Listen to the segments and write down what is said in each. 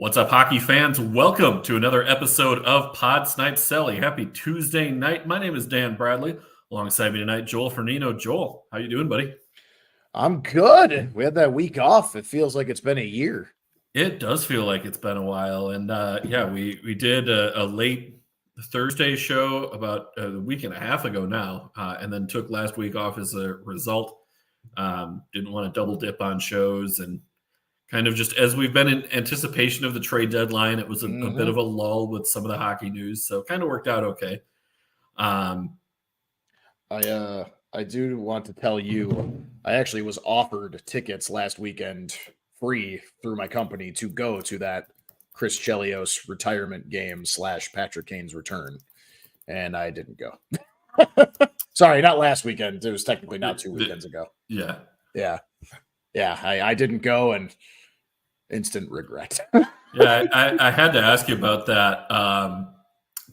What's up, hockey fans? Welcome to another episode of Pod Snipe Celly. Happy Tuesday night. My name is Dan Bradley. Alongside me tonight, Joel Fernino. Joel, how you doing, buddy? I'm good. We had that week off. It feels like it's been a year. It does feel like it's been a while. And we did a late Thursday show about a week and a half ago now, and then took last week off as a result. Didn't want to double dip on shows, and kind of just as we've been in anticipation of the trade deadline, it was a bit of a lull with some of the hockey news, so kind of worked out okay. I do want to tell you, I actually was offered tickets last weekend free through my company to go to that Chris Chelios retirement game / Patrick Kane's return, and I didn't go. Sorry, not last weekend. It was technically not 2 weekends ago. Yeah. I didn't go, and instant regret. Yeah, I had to ask you about that.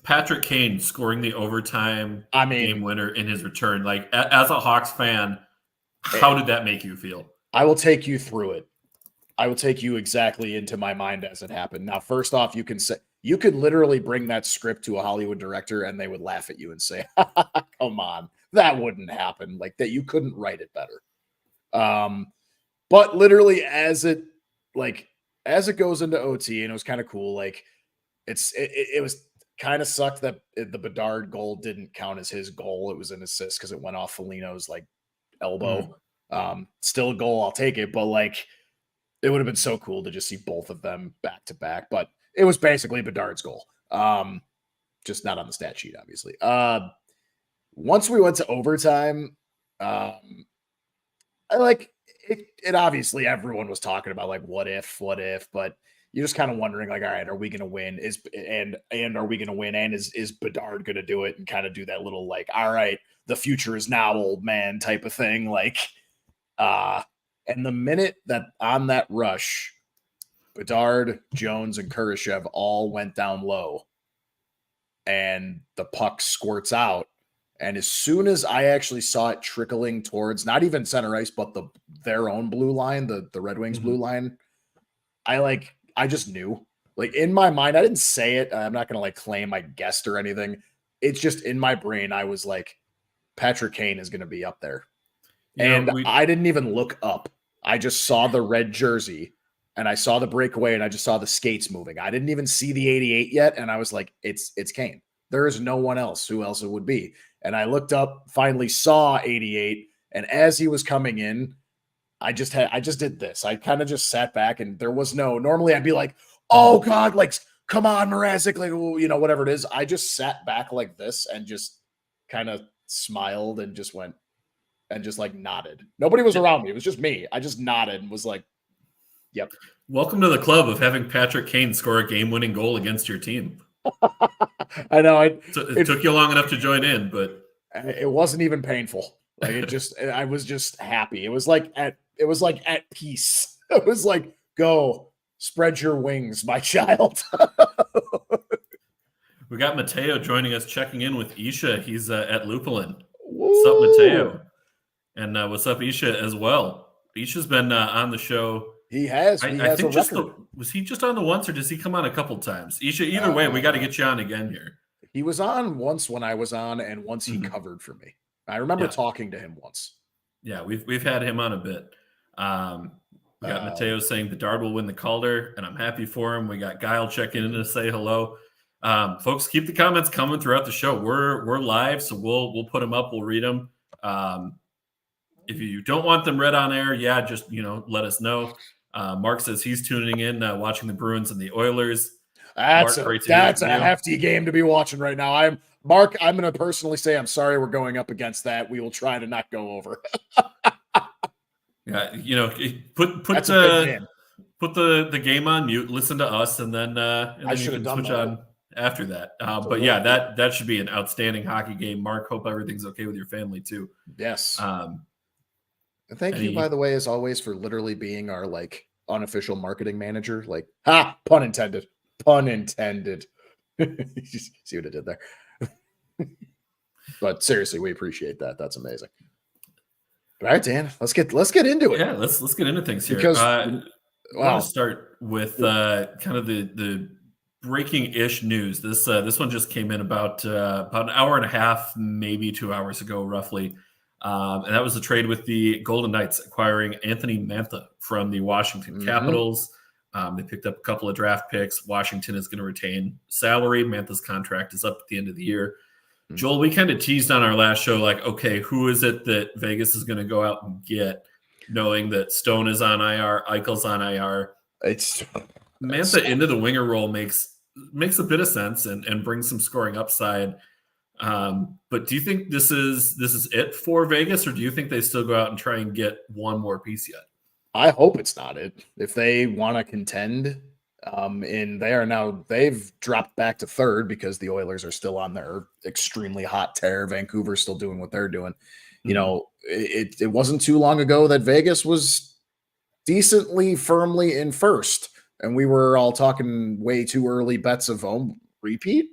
Patrick Kane scoring the overtime game winner in his return. Like, as a Hawks fan, how did that make you feel? I will take you through it. I will take you exactly into my mind as it happened. Now, first off, you could literally bring that script to a Hollywood director and they would laugh at you and say, come on, that wouldn't happen. Like that, you couldn't write it better. But literally as it goes into OT, and it was kind of cool. Like it was kind of sucked that the Bedard goal didn't count as his goal. It was an assist because it went off Foligno's elbow. Still a goal, I'll take it. But it would have been so cool to just see both of them back to back. But it was basically Bedard's goal. Just not on the stat sheet, obviously. Once we went to overtime, it obviously everyone was talking about what if, but you're just kind of wondering all right, are we going to win? Are we going to win? And is Bedard going to do it and kind of do that little all right, the future is now, old man type of thing. And the minute that on that rush, Bedard, Jones, and Kurashev all went down low and the puck squirts out. And as soon as I actually saw it trickling towards not even center ice, but their own blue line, the Red Wings blue line, I just knew. In my mind, I didn't say it. I'm not going to claim I guessed or anything. It's just in my brain. I was Patrick Kane is going to be up there. I didn't even look up. I just saw the red jersey and I saw the breakaway and I just saw the skates moving. I didn't even see the 88 yet. And I was like, it's Kane. There is no one else. Who else it would be? And I looked up, finally saw 88. And as he was coming in, I just did this. I kind of just sat back and there was normally I'd be like, oh God, come on, Mrazek, whatever it is. I just sat back like this and just kind of smiled and just went and just nodded. Nobody was around me. It was just me. I just nodded and was like, yep. Welcome to the club of having Patrick Kane score a game-winning goal against your team. I know. It took you long enough to join in, but it wasn't even painful. I was just happy. It was at peace. It was go spread your wings, my child. We got Mateo joining us, checking in with Isha. He's at Lupulin. What's up, Mateo? And what's up, Isha, as well? Isha's been on the show. He has. I think was he just on the once, or does he come on a couple times? Isha, either way, we got to get you on again here. He was on once when I was on, and once he covered for me. I remember talking to him once. Yeah, we've had him on a bit. We got Mateo saying Bedard will win the Calder, and I'm happy for him. We got Guile checking in to say hello. Folks, keep the comments coming throughout the show. We're live, so we'll put them up. We'll read them. If you don't want them read on air, just let us know. Mark says he's tuning in, watching the Bruins and the Oilers. That's a hefty game to be watching right now. I'm going to personally say I'm sorry we're going up against that. We will try to not go over. Yeah, put the game on mute, listen to us, and then I should have done switch on after that. But yeah, that should be an outstanding hockey game. Mark, hope everything's okay with your family too. Yes. Thank you, by the way, as always, for literally being our unofficial marketing manager. Pun intended. Pun intended. See what I did there? But seriously, we appreciate that. That's amazing. All right, Dan, let's get into it. Yeah, let's get into things here. Because I want to start with kind of the breaking-ish news. This one just came in about an hour and a half, maybe 2 hours ago, roughly. And that was the trade with the Golden Knights acquiring Anthony Mantha from the Washington Capitals. They picked up a couple of draft picks. Washington is going to retain salary. Mantha's contract is up at the end of the year. Joel, we kind of teased on our last show, like, okay, who is it that Vegas is going to go out and get, knowing that Stone is on IR, Eichel's on IR. Mantha into the winger role makes a bit of sense and brings some scoring upside. But do you think this is it for Vegas, or do you think they still go out and try and get one more piece yet? I hope it's not it. If they want to contend, and they've dropped back to third because the Oilers are still on their extremely hot tear. Vancouver's still doing what they're doing. You know, it wasn't too long ago that Vegas was decently firmly in first, and we were all talking way too early bets of home repeat.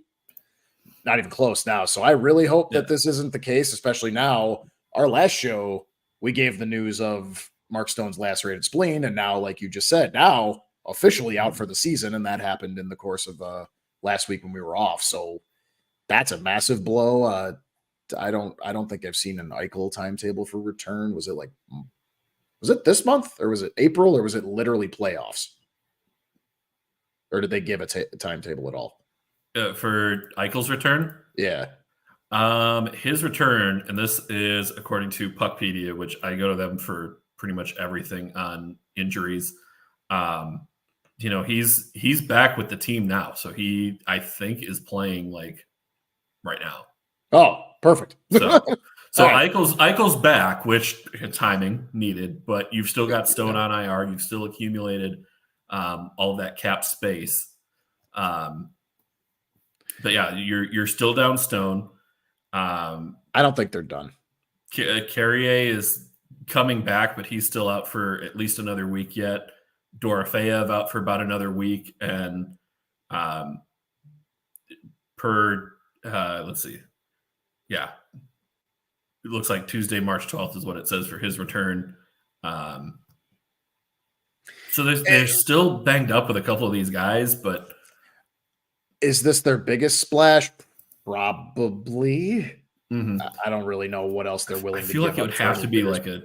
Not even close now. So I really hope that this isn't the case, especially now. Our last show, we gave the news of Mark Stone's lacerated spleen, and now, like you just said, now officially out for the season, and that happened in the course of last week when we were off. So that's a massive blow. I don't think I've seen an Eichel timetable for return. Was it this month, or was it April, or was it literally playoffs? Or did they give a timetable at all? For Eichel's return? Yeah. His return, and this is according to Puckpedia, which I go to them for pretty much everything on injuries. You know, he's back with the team now. So he, I think, is playing like right now. Oh, perfect. So right. Eichel's back, which timing needed, but you've still got Stone on IR. You've still accumulated all that cap space. But yeah, you're still down Stone. I don't think they're done. Carrier is coming back, but he's still out for at least another week yet. Dorofeyev out for about another week, and let's see, yeah, it looks like Tuesday, March 12th is what it says for his return. So they're still banged up with a couple of these guys, but is this their biggest splash? Probably. I don't really know what else they're willing to give. I feel like it would have to be like a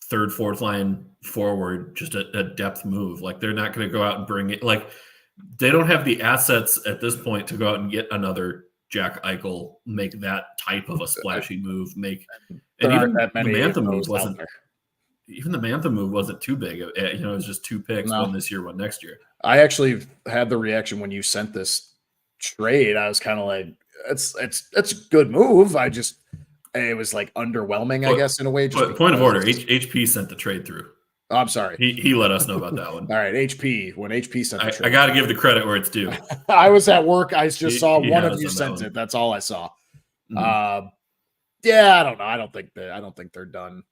third, fourth line forward, just a depth move. Like they're not going to go out and bring it. Like they don't have the assets at this point to go out and get another Jack Eichel, make that type of a splashy move. And even the Mantha move wasn't. Even the Mantha move wasn't too big. It was just 2 picks, one this year, one next year. I actually had the reaction when you sent this trade. I was kind of like, it's a good move. It was like underwhelming, I guess, in a way. But point of order, HP sent the trade through. Oh, I'm sorry. He let us know about that one. All right, HP. When HP sent the trade, I got to give the credit where it's due. I was at work. I just saw one of you sent it. That's all I saw. Yeah, I don't know. I don't think they're done.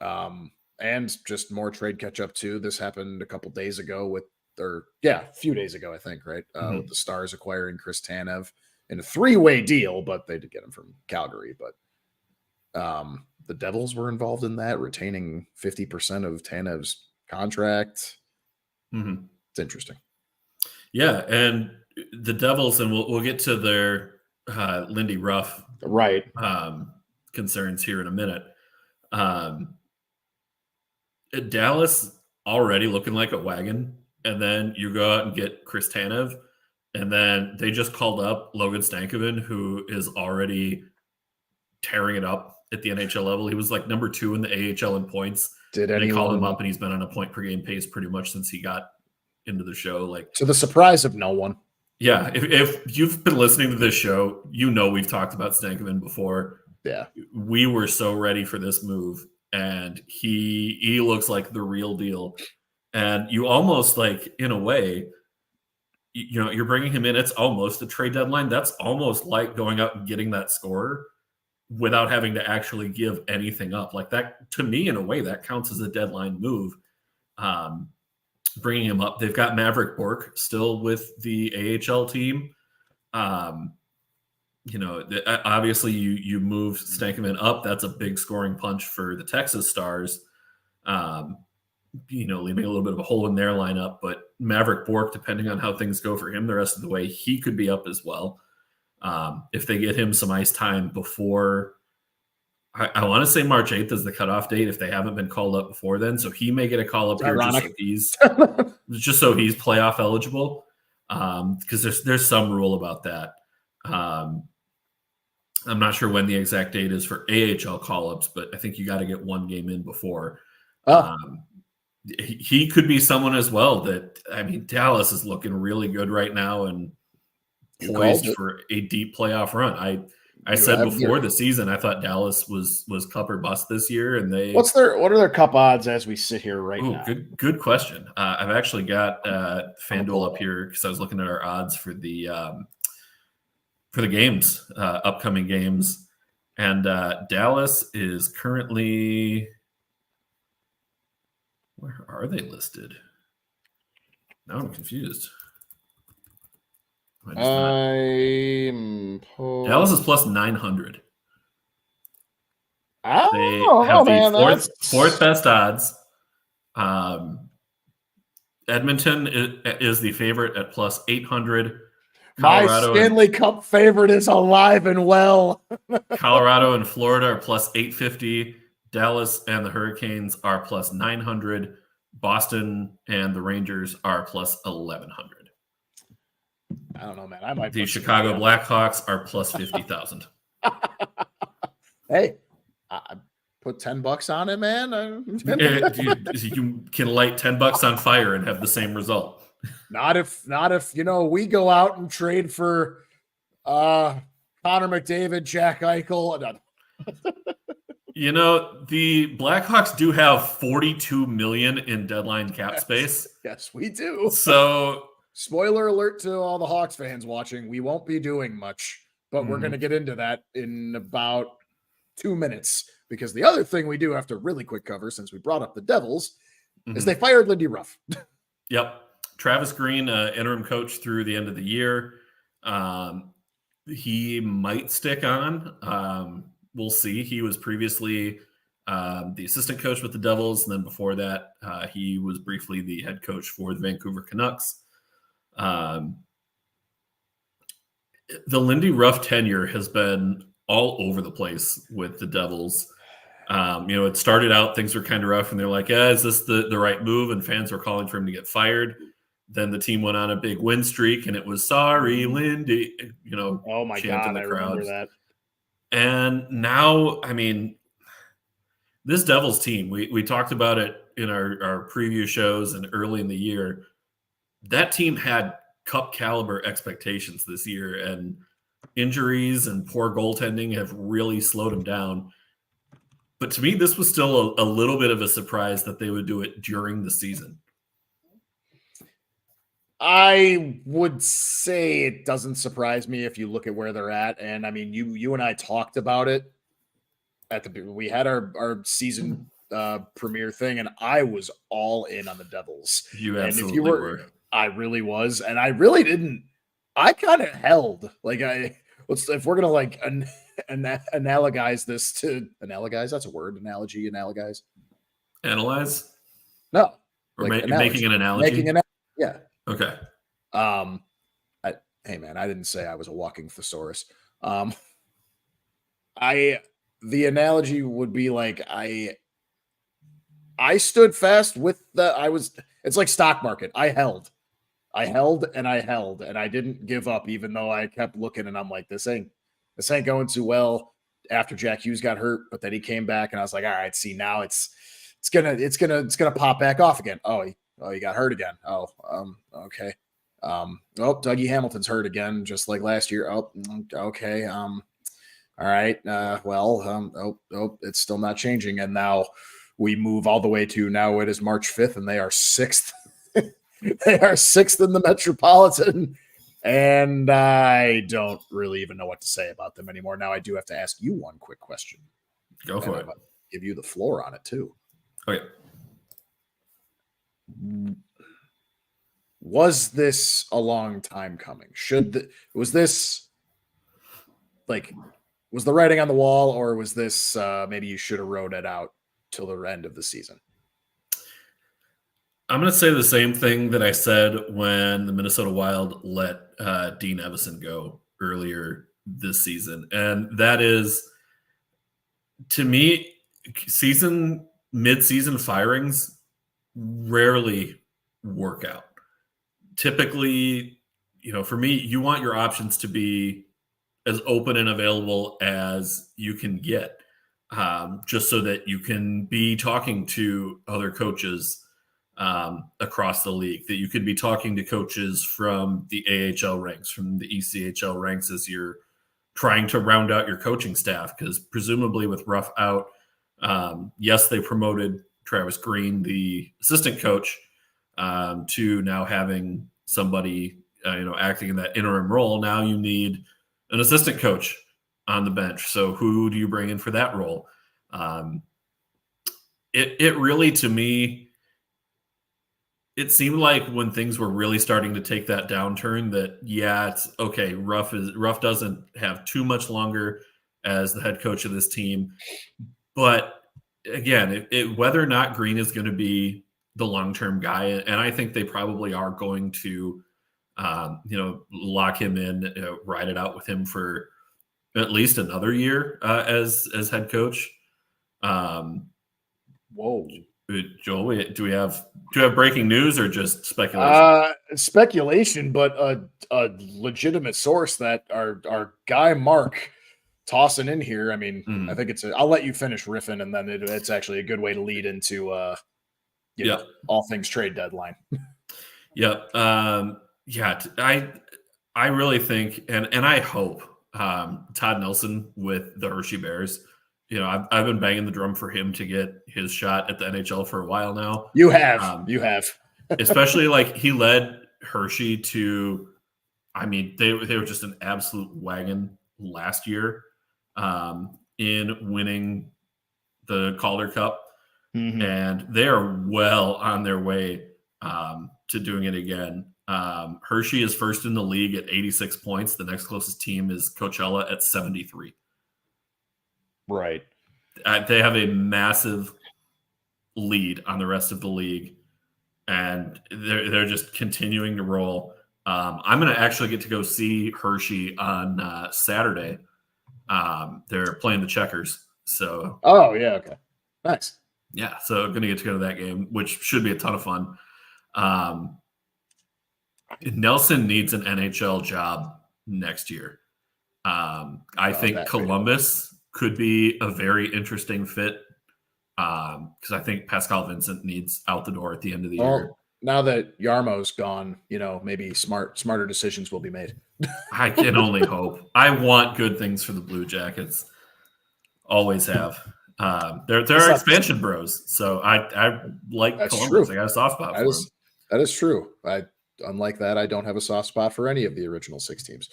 And just more trade catch up too. This happened a couple days ago a few days ago, I think, right? With the Stars acquiring Chris Tanev in a 3-way deal, but they did get him from Calgary. But the Devils were involved in that, retaining 50% of Tanev's contract. It's interesting. Yeah, and the Devils, and we'll get to their Lindy Ruff concerns here in a minute. Dallas already looking like a wagon, and then you go out and get Chris Tanev, and then they just called up Logan Stankoven, who is already tearing it up at the NHL level. He was like number 2 in the AHL in points. They called him up, and he's been on a point per game pace pretty much since he got into the show. Like, to the surprise of no one. Yeah, if you've been listening to this show, we've talked about Stankoven before. Yeah, we were so ready for this move. And he looks like the real deal. And you almost, like, in a way, you're bringing him in. It's almost a trade deadline. That's almost like going out and getting that scorer without having to actually give anything up. Like that, to me, in a way, that counts as a deadline move. Bringing him up. They've got Maverick Bourque still with the AHL team. Obviously you move Stankoven up. That's a big scoring punch for the Texas Stars, leaving a little bit of a hole in their lineup. But Maverick Bork, depending on how things go for him the rest of the way, he could be up as well. If they get him some ice time before, I want to say March 8th is the cutoff date if they haven't been called up before then. So he may get a call up here just so he's playoff eligible. Because there's some rule about that. I'm not sure when the exact date is for AHL call-ups, but I think you got to get one game in before. He could be someone as well that, I mean, Dallas is looking really good right now and poised for a deep playoff run. I said before the season, I thought Dallas was cup or bust this year, and what are their cup odds as we sit here right now? Good question. I've actually got FanDuel up here because I was looking at our odds for the games, upcoming games, and Dallas is currently, where are they listed? Now I'm confused. Dallas is plus 900. They have the fourth best odds. Edmonton is the favorite at plus 800. My Stanley Cup favorite is alive and well. Colorado and Florida are plus 850. Dallas and the Hurricanes are plus 900. Boston and the Rangers are plus 1100. I don't know, man. I might. The Chicago Blackhawks are plus 50,000. Hey, I put $10 on it, man. You can light $10 on fire and have the same result. Not if we go out and trade for Connor McDavid, Jack Eichel. The Blackhawks do have $42 million in deadline cap space. Yes, we do. So, spoiler alert to all the Hawks fans watching: we won't be doing much, but we're going to get into that in about 2 minutes. Because the other thing we do have to really quick cover, since we brought up the Devils, is they fired Lindy Ruff. Yep. Travis Green, interim coach through the end of the year. He might stick on. We'll see. He was previously the assistant coach with the Devils, and then before that, he was briefly the head coach for the Vancouver Canucks. The Lindy Ruff tenure has been all over the place with the Devils. It started out, things were kind of rough, and they're like, is this the right move? And fans were calling for him to get fired. Then the team went on a big win streak, and it was, sorry, Lindy, oh my God, I remember that. And now, I mean, this Devils team, we talked about it in our preview shows and early in the year. That team had cup caliber expectations this year, and injuries and poor goaltending have really slowed them down. But to me, this was still a little bit of a surprise that they would do it during the season. I would say it doesn't surprise me if you look at where they're at. And I mean, you and I talked about it we had our season premiere thing, and I was all in on the Devils. You absolutely were. I really was. And I really didn't. I kind of held if we're going to analogize this to that's a word. Analogize. Analyze? No. Or making an analogy? Yeah. Okay. Hey man, I didn't say I was a walking thesaurus. The analogy would be like I stood fast with it's like stock market. I held and I didn't give up, even though I kept looking, and I'm like, this ain't going too well after Jack Hughes got hurt, but then he came back and I was like, all right, see, now it's gonna pop back off again. Oh, he got hurt again. Oh, okay. Dougie Hamilton's hurt again, just like last year. Oh, okay. All right. It's still not changing. And now we move all the way to now it is March 5th, and they are 6th. They are 6th in the Metropolitan. And I don't really even know what to say about them anymore. Now I do have to ask you one quick question. Go for it. Give you the floor on it too. Okay. Was this a long time coming? Was the writing on the wall, or was this maybe you should have wrote it out till the end of the season? I'm going to say the same thing that I said when the Minnesota Wild let Dean Evison go earlier this season. And that is, to me, mid-season firings rarely work out. Typically, for me, you want your options to be as open and available as you can get, just so that you can be talking to other coaches across the league, that you could be talking to coaches from the AHL ranks, from the ECHL ranks as you're trying to round out your coaching staff. Because presumably with Ruff out, yes, they promoted Travis Green, the assistant coach, to now having somebody, acting in that interim role. Now you need an assistant coach on the bench. So who do you bring in for that role? It really, to me, it seemed like when things were really starting to take that downturn that, yeah, it's okay. Ruff doesn't have too much longer as the head coach of this team. But again, whether or not Green is going to be the long-term guy, and I think they probably are going to, lock him in, ride it out with him for at least another year as head coach. Whoa. Joel, do we have breaking news or just speculation? Speculation, but a legitimate source that our guy Mark tossing in here. I mean, I think I'll let you finish riffing, and then it's actually a good way to lead into all things trade deadline. Yep. I really think, and I hope Todd Nelson with the Hershey Bears. I've been banging the drum for him to get his shot at the NHL for a while now. You have, especially like he led Hershey to, I mean, they were just an absolute wagon last year in winning the Calder Cup, and they are well on their way to doing it again. Hershey is first in the league at 86 points. The next closest team is Coachella at 73. Right. They have a massive lead on the rest of the league, and they're just continuing to roll. I'm going to actually get to go see Hershey on Saturday. They're playing the Checkers. So. Oh, yeah. Okay. Nice. Yeah. So going to get to go to that game, which should be a ton of fun. Nelson needs an NHL job next year. I think Columbus could be a very interesting fit because I think Pascal Vincent needs out the door at the end of the year. Now that Yarmo's gone, maybe smarter decisions will be made. I can only hope. I want good things for the Blue Jackets. Always have. They're expansion bros, so I like Columbus. True. I got a soft spot for them. That is true. Unlike that, I don't have a soft spot for any of the original 6 teams.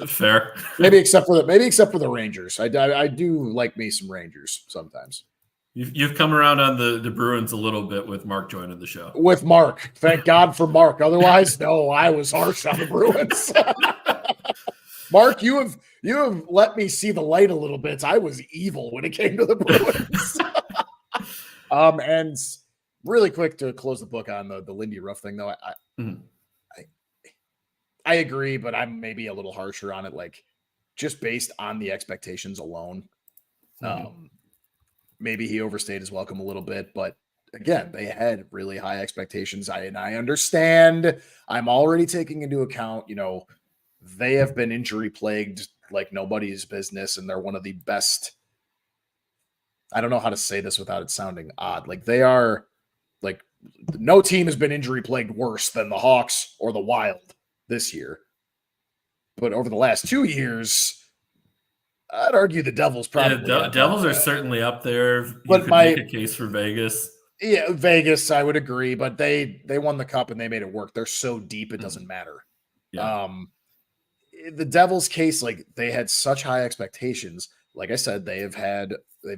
Fair. maybe except for the Rangers. I do like me some Rangers sometimes. You've come around on the Bruins a little bit with Mark joining the show. With Mark. Thank God for Mark. Otherwise, no, I was harsh on the Bruins. Mark, you have let me see the light a little bit. I was evil when it came to the Bruins. And really quick to close the book on the Lindy Ruff thing, though, I agree, but I'm maybe a little harsher on it, like just based on the expectations alone. Maybe he overstayed his welcome a little bit, but again, they had really high expectations. I understand. I'm already taking into account, they have been injury plagued like nobody's business, and they're one of the best. I don't know how to say this without it sounding odd. Like they are. Like no team has been injury plagued worse than the Hawks or the Wild this year. But over the last 2 years, I'd argue the Devils probably. Yeah, Devils are certainly up there. You could make a case for Vegas. Yeah, Vegas, I would agree, but they won the cup and they made it work. They're so deep it doesn't matter. Yeah. The Devils' case, like they had such high expectations. Like I said, they've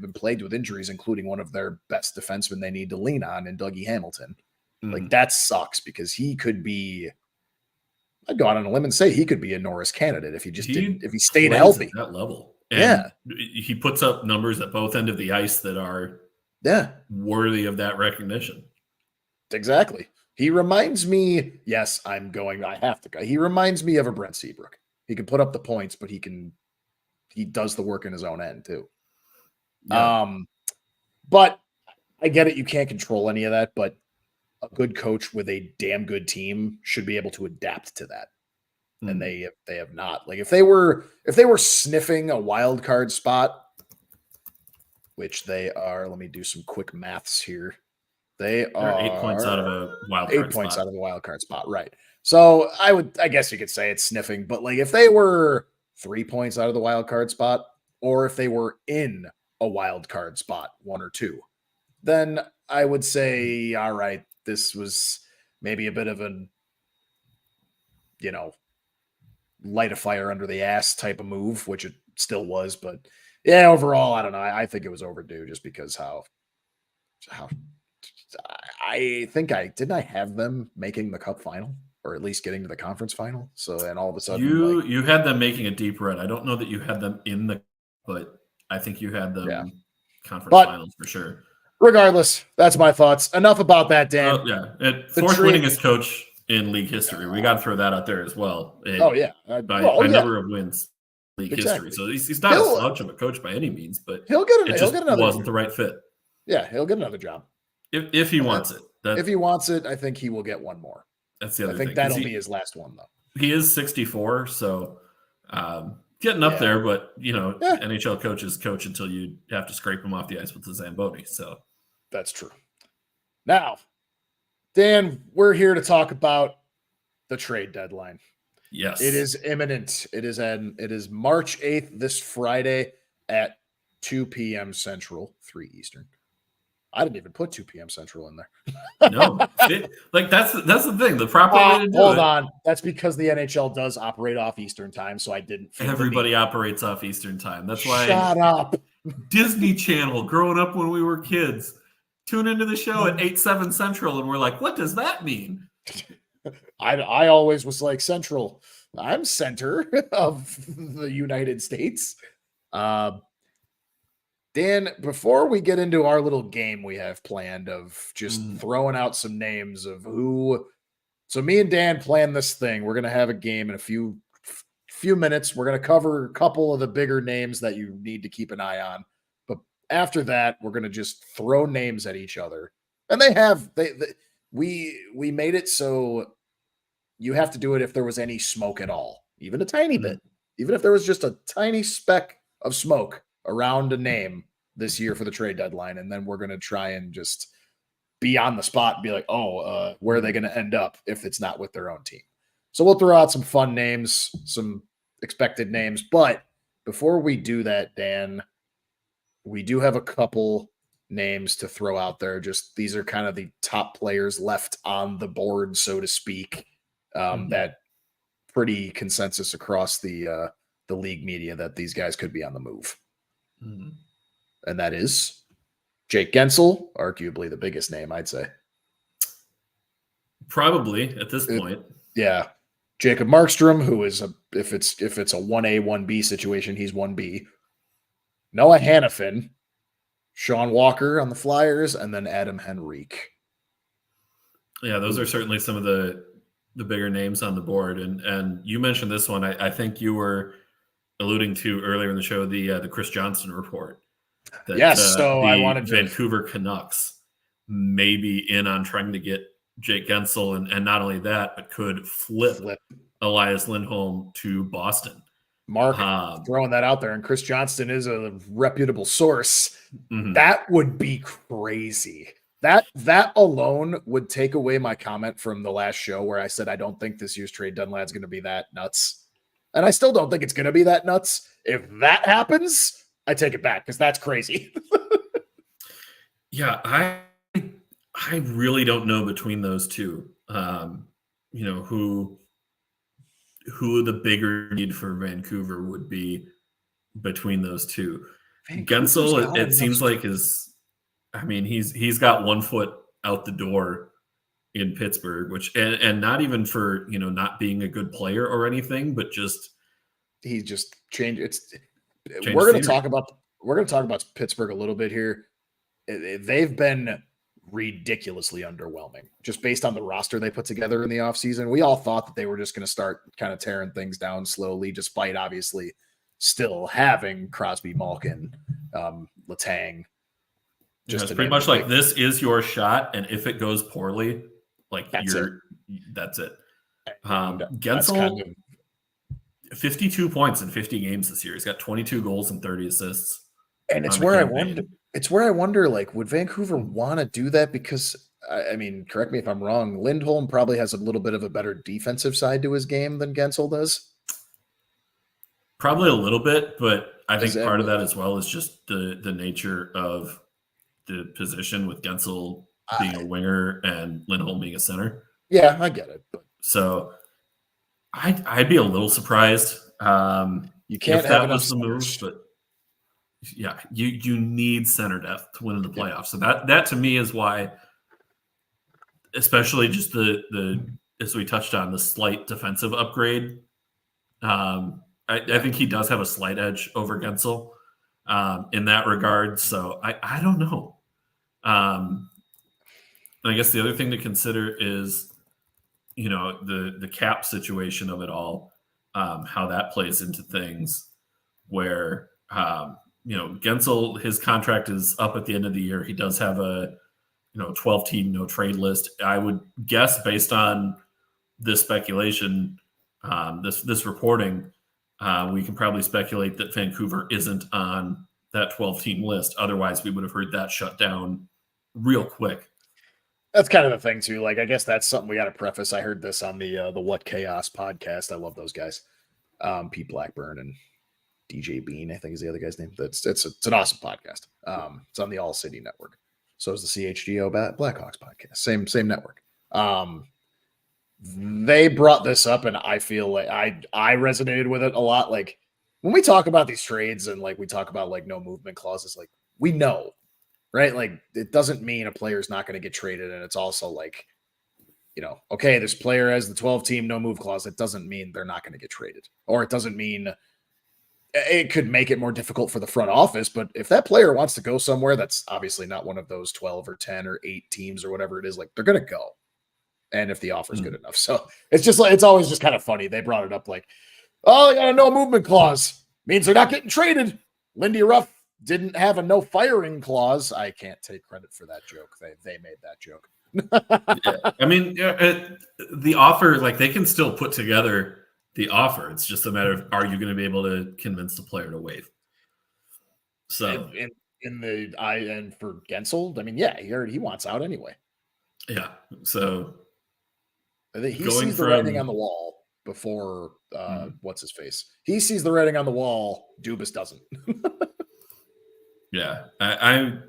been plagued with injuries, including one of their best defensemen they need to lean on in Dougie Hamilton. Like that sucks because he could be. I'd go out on a limb and say he could be a Norris candidate if he stayed healthy at that level. And he puts up numbers at both end of the ice that are worthy of that recognition. Exactly. He reminds me, yes, I have to go. He reminds me of a Brent Seabrook. He can put up the points, but he does the work in his own end too. Yeah. But I get it. You can't control any of that, but a good coach with a damn good team should be able to adapt to that. And they have not. Like if they were sniffing a wild card spot, which they are, let me do some quick maths here. They're 8 points out of a wild card 8 points spot. out of a wild card spot, right? So I guess you could say it's sniffing, but like if they were 3 points out of the wild card spot, or if they were in a wild card spot, 1 or 2, then I would say, all right, this was maybe a bit of an, light a fire under the ass type of move, which it still was. But yeah, overall, I don't know. I think it was overdue just because how I think didn't I have them making the cup final or at least getting to the conference final. So then all of a sudden you had them making a deep run. I don't know that you had them in the, but I think you had them conference finals for sure. Regardless, that's my thoughts. Enough about that, Dan. Fourth winningest coach in league history. We got to throw that out there as well. By number of wins, league history. So he's not a slouch of a coach by any means, but he'll get another. Wasn't the right fit. Yeah, he'll get another job if he wants it. If he wants it, I think he will get one more. That's the other thing. I think that'll be his last one, though. He is 64, so getting up there. But NHL coaches coach until you have to scrape him off the ice with the Zamboni. So that's true. Now, Dan, we're here to talk about the trade deadline. Yes, it is imminent. It is March 8th, this Friday at 2 p.m. Central, 3 Eastern. I didn't even put 2 p.m. Central in there. No, that's the thing. The proper way to do hold on. That's because the NHL does operate off Eastern time, so I didn't. Everybody operates off Eastern time. That's why. Shut up. Disney Channel. Growing up when we were kids, tune into the show at 8/7 Central, and we're like, "What does that mean?" I always was like Central. I'm center of the United States. Dan, before we get into our little game we have planned of just throwing out some names of who. So me and Dan plan this thing. We're going to have a game in a few minutes. We're going to cover a couple of the bigger names that you need to keep an eye on. But after that, we're going to just throw names at each other. And we made it so you have to do it if there was any smoke at all, even a tiny bit. Even if there was just a tiny speck of smoke around a name this year for the trade deadline, and then we're going to try and just be on the spot and be like, where are they going to end up if it's not with their own team? So we'll throw out some fun names, some expected names. But before we do that, Dan, we do have a couple names to throw out there. Just these are kind of the top players left on the board, so to speak, that pretty consensus across the league media that these guys could be on the move. And that is Jake Gensel, arguably the biggest name, I'd say. Probably at this point. Yeah. Jacob Markstrom, who is if it's a 1A, 1B situation, he's 1B. Noah Hannafin, Sean Walker on the Flyers, and then Adam Henrique. Yeah, those are certainly some of the bigger names on the board. And you mentioned this one. I think you were alluding to earlier in the show, the Chris Johnston report. So I wanted Vancouver Canucks may be in on trying to get Jake Gensel, and not only that, but could flip Elias Lindholm to Boston. Mark throwing that out there, and Chris Johnston is a reputable source. That would be crazy. That alone would take away my comment from the last show where I said I don't think this year's trade deadline is going to be that nuts. And I still don't think it's going to be that nuts. If that happens, I take it back because that's crazy. Yeah, I really don't know between those two. Who the bigger need for Vancouver would be between those two. Gensel, it seems like he's got 1 foot out the door in Pittsburgh, which and not even for not being a good player or anything, but just he just changed. We're going to talk about Pittsburgh a little bit here. They've been ridiculously underwhelming just based on the roster they put together in the offseason. We all thought that they were just going to start kind of tearing things down slowly, despite obviously still having Crosby, Malkin, Letang. Just it's pretty much like this is your shot, and if it goes poorly, like that's it. Gensel, kind of 52 points in 50 games this year. He's got 22 goals and 30 assists. And it's where I wonder, like, would Vancouver want to do that? Because, I mean, correct me if I'm wrong, Lindholm probably has a little bit of a better defensive side to his game than Gensel does. Probably a little bit, but I think part of that as well is just the nature of the position with Gensel being a winger and Lindholm being a center. Yeah, I get it. But. So I'd be a little surprised. You can't if that was the move, but yeah, you need center depth to win in the playoffs. So that to me is why, especially just the as we touched on, the slight defensive upgrade. I think he does have a slight edge over Gensel in that regard. So I don't know. I guess the other thing to consider is, the cap situation of it all, how that plays into things where, Gensel, his contract is up at the end of the year. He does have a, 12-team no trade list. I would guess based on this speculation, this reporting, we can probably speculate that Vancouver isn't on that 12-team list. Otherwise, we would have heard that shut down real quick. That's kind of the thing too. Like, I guess that's something we got to preface. I heard this on the What Chaos podcast. I love those guys. Pete Blackburn and DJ Bean, I think is the other guy's name. It's an awesome podcast. It's on the All City Network. So is the CHGO Blackhawks podcast. Same network. They brought this up, and I feel like I resonated with it a lot. Like, when we talk about these trades and like we talk about like no movement clauses, like we know, right? Like, it doesn't mean a player's not going to get traded, and it's also like, okay, this player has the 12-team no move clause. It doesn't mean they're not going to get traded, or it doesn't mean it could make it more difficult for the front office. But if that player wants to go somewhere that's obviously not one of those 12 or 10 or 8 teams or whatever it is, like, they're going to go. And if the offer is good enough. So it's just like, it's always just kind of funny. They brought it up like, oh, they got a no movement clause. Means they're not getting traded. Lindy Ruff didn't have a no firing clause. I can't take credit for that joke. They made that joke. Yeah. I mean, the offer, like, they can still put together the offer. It's just a matter of, are you going to be able to convince the player to waive? So and for Gensel, I mean, yeah, he wants out anyway. Yeah. So he sees the writing on the wall before what's his face. He sees the writing on the wall. Dubas doesn't. Yeah, I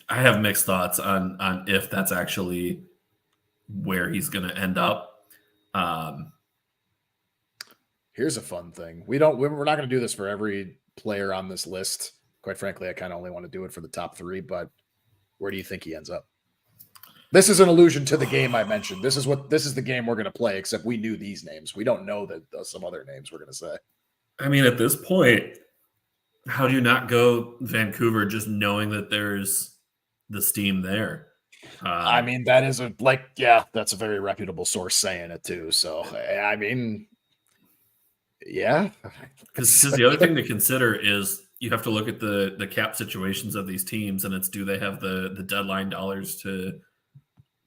have mixed thoughts on if that's actually where he's going to end up. Here's a fun thing. We're not going to do this for every player on this list. Quite frankly, I kind of only want to do it for the top 3. But where do you think he ends up? This is an allusion to the game I mentioned. This is the game we're going to play, except we knew these names. We don't know that some other names we're going to say. I mean, at this point, how do you not go Vancouver just knowing that there's the steam there? I mean, that's a very reputable source saying it too. So, I mean, yeah. Because the other thing to consider is you have to look at the cap situations of these teams, and it's, do they have the deadline dollars to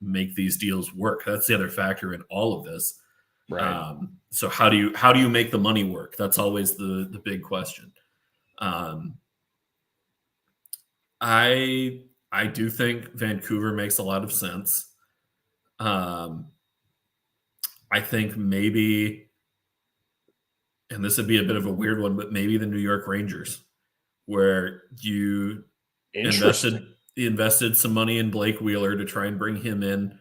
make these deals work? That's the other factor in all of this. Right. So how do you make the money work? That's always the big question. I do think Vancouver makes a lot of sense. I think maybe, and this would be a bit of a weird one, but maybe the New York Rangers, where you invested some money in Blake Wheeler to try and bring him in,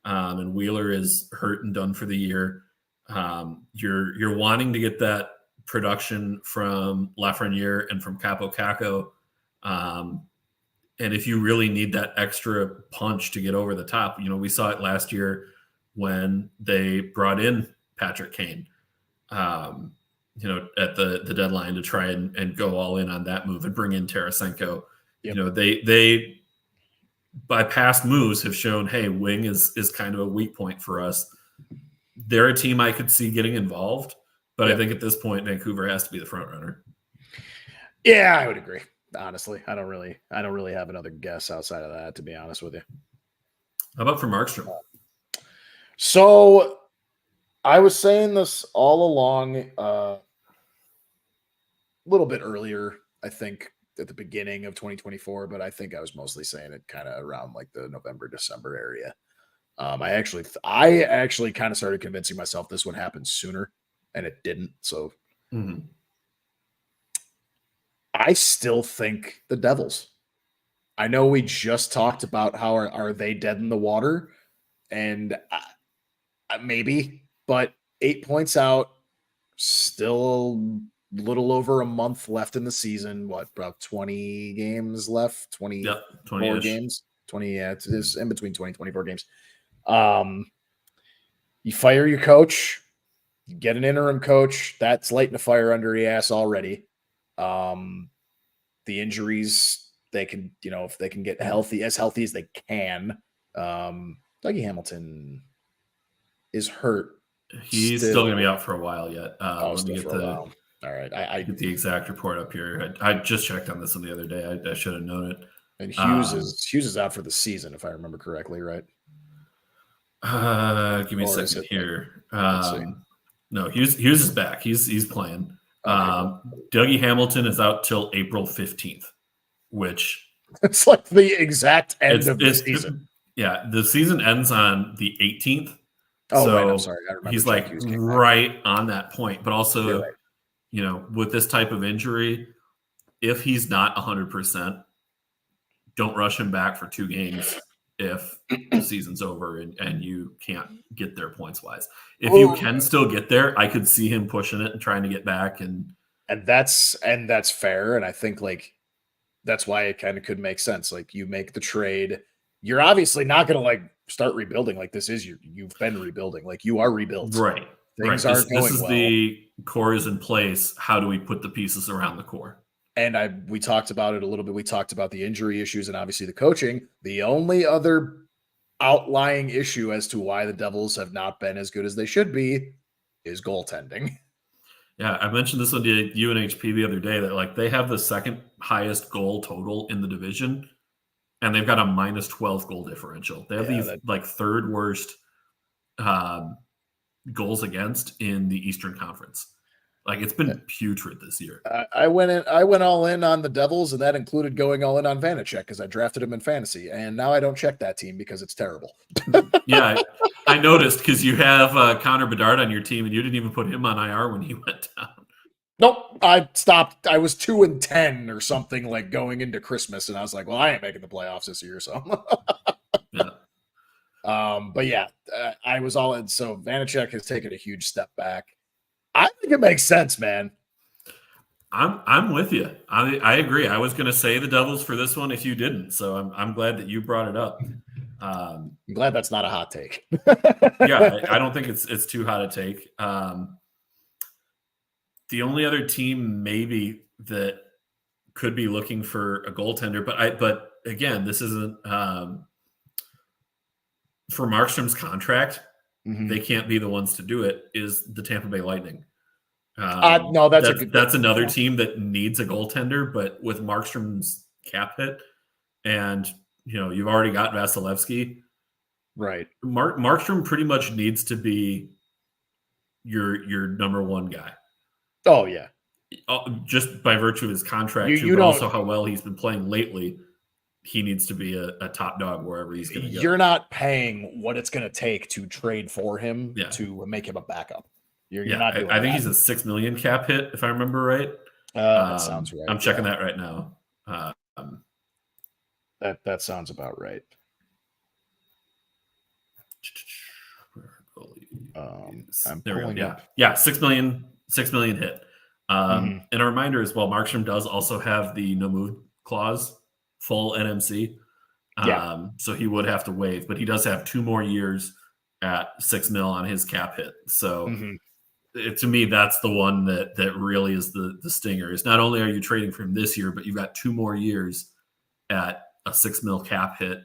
and Wheeler is hurt and done for the year. You're wanting to get that production from Lafreniere and from Capo Caco, and if you really need that extra punch to get over the top, we saw it last year when they brought in Patrick Kane, at the deadline to try and go all in on that move and bring in Tarasenko. Yep. by past moves have shown, hey, wing is kind of a weak point for us. They're a team I could see getting involved, but I think at this point, Vancouver has to be the front runner. Yeah, I would agree. Honestly, I don't really have another guess outside of that, to be honest with you. How about for Markstrom? So I was saying this all along, a little bit earlier, I think, at the beginning of 2024, but I think I was mostly saying it kind of around like the November, December area. I actually kind of started convincing myself this would happen sooner, and it didn't. So I still think the Devils. I know we just talked about how are they dead in the water, and maybe, but 8 points out, still a little over a month left in the season. What, about 20 games left? 24 games? 20, yeah, it is in between 20, 24 games. You fire your coach, you get an interim coach. That's lighting a fire under your ass already. The injuries, they can, if they can get healthy as they can. Dougie Hamilton is hurt. He's still going to be out for a while yet. Let me get all right. I get the exact report up here. I just checked on this one the other day. I should have known it. And Hughes is out for the season, if I remember correctly, right? Give me a second here. No, Hughes is back. He's playing. Dougie Hamilton is out till April 15th, which it's like the exact end of the season. Yeah, the season ends on the 18th. Oh, so right, I'm sorry. I remember he's like right on that point. But also, with this type of injury, if he's not 100%, don't rush him back for 2 games if the season's over and you can't get there points wise. If you can still get there, I could see him pushing it and trying to get back. And that's fair. And I think that's why it kind of could make sense. Like, you make the trade. You're obviously not going to start rebuilding. Like, this is you've been rebuilding. Like, you are rebuilt. Right. Things aren't going well. This is the core is in place. How do we put the pieces around the core? And we talked about it a little bit. We talked about the injury issues and obviously the coaching. The only other outlying issue as to why the Devils have not been as good as they should be is goaltending. Yeah, I mentioned this on the UNHP the other day that they have the second highest goal total in the division, and they've got a -12 goal differential. They have the third worst goals against in the Eastern Conference. It's been putrid this year. I went all in on the Devils, and that included going all in on Vanacek because I drafted him in fantasy, and now I don't check that team because it's terrible. Yeah, I noticed because you have Connor Bedard on your team, and you didn't even put him on IR when he went down. Nope, I stopped. I was 2-10 or something going into Christmas, and I was like, "Well, I ain't making the playoffs this year." So, yeah. But yeah, I was all in. So Vanacek has taken a huge step back. I think it makes sense, man. I'm with you. I agree. I was going to say the Devils for this one if you didn't. So I'm glad that you brought it up. I'm glad that's not a hot take. Yeah, I don't think it's too hot a take. The only other team maybe that could be looking for a goaltender, but again, this isn't for Markstrom's contract. Mm-hmm. They can't be the ones to do it. Is the Tampa Bay Lightning? No, that's another team that needs a goaltender, but with Markstrom's cap hit, and you've already got Vasilevsky, right? Markstrom pretty much needs to be your number one guy. Oh yeah, just by virtue of his contract, but also how well he's been playing lately. He needs to be a top dog wherever he's going to go. You're not paying what it's going to take to trade for him to make him a backup. You're not doing I think he's a $6 million cap hit, if I remember right. That sounds right. I'm checking that right now. That sounds about right. I'm pulling up. Yeah, $6 million hit. And a reminder as well, Markstrom does also have the no move clause. Full NMC. So he would have to waive, but he does have 2 more years at $6 million on his cap hit. So to me, that's the one that really is the stinger. Is not only are you trading for him this year, but you've got 2 more years at a $6 million cap hit.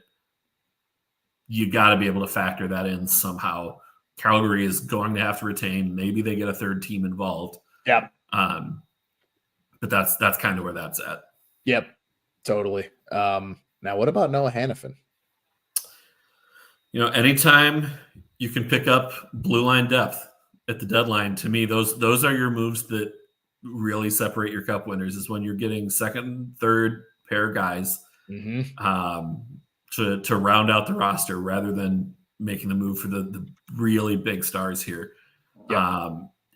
you got to be able to factor that in somehow. Calgary is going to have to retain. Maybe they get a third team involved. Yep. But that's kind of where that's at. Yep. Totally. Now, what about Noah Hannafin? Anytime you can pick up blue line depth at the deadline, to me, those are your moves that really separate your cup winners, is when you're getting second, third pair guys to round out the roster rather than making the move for the really big stars here. Yep.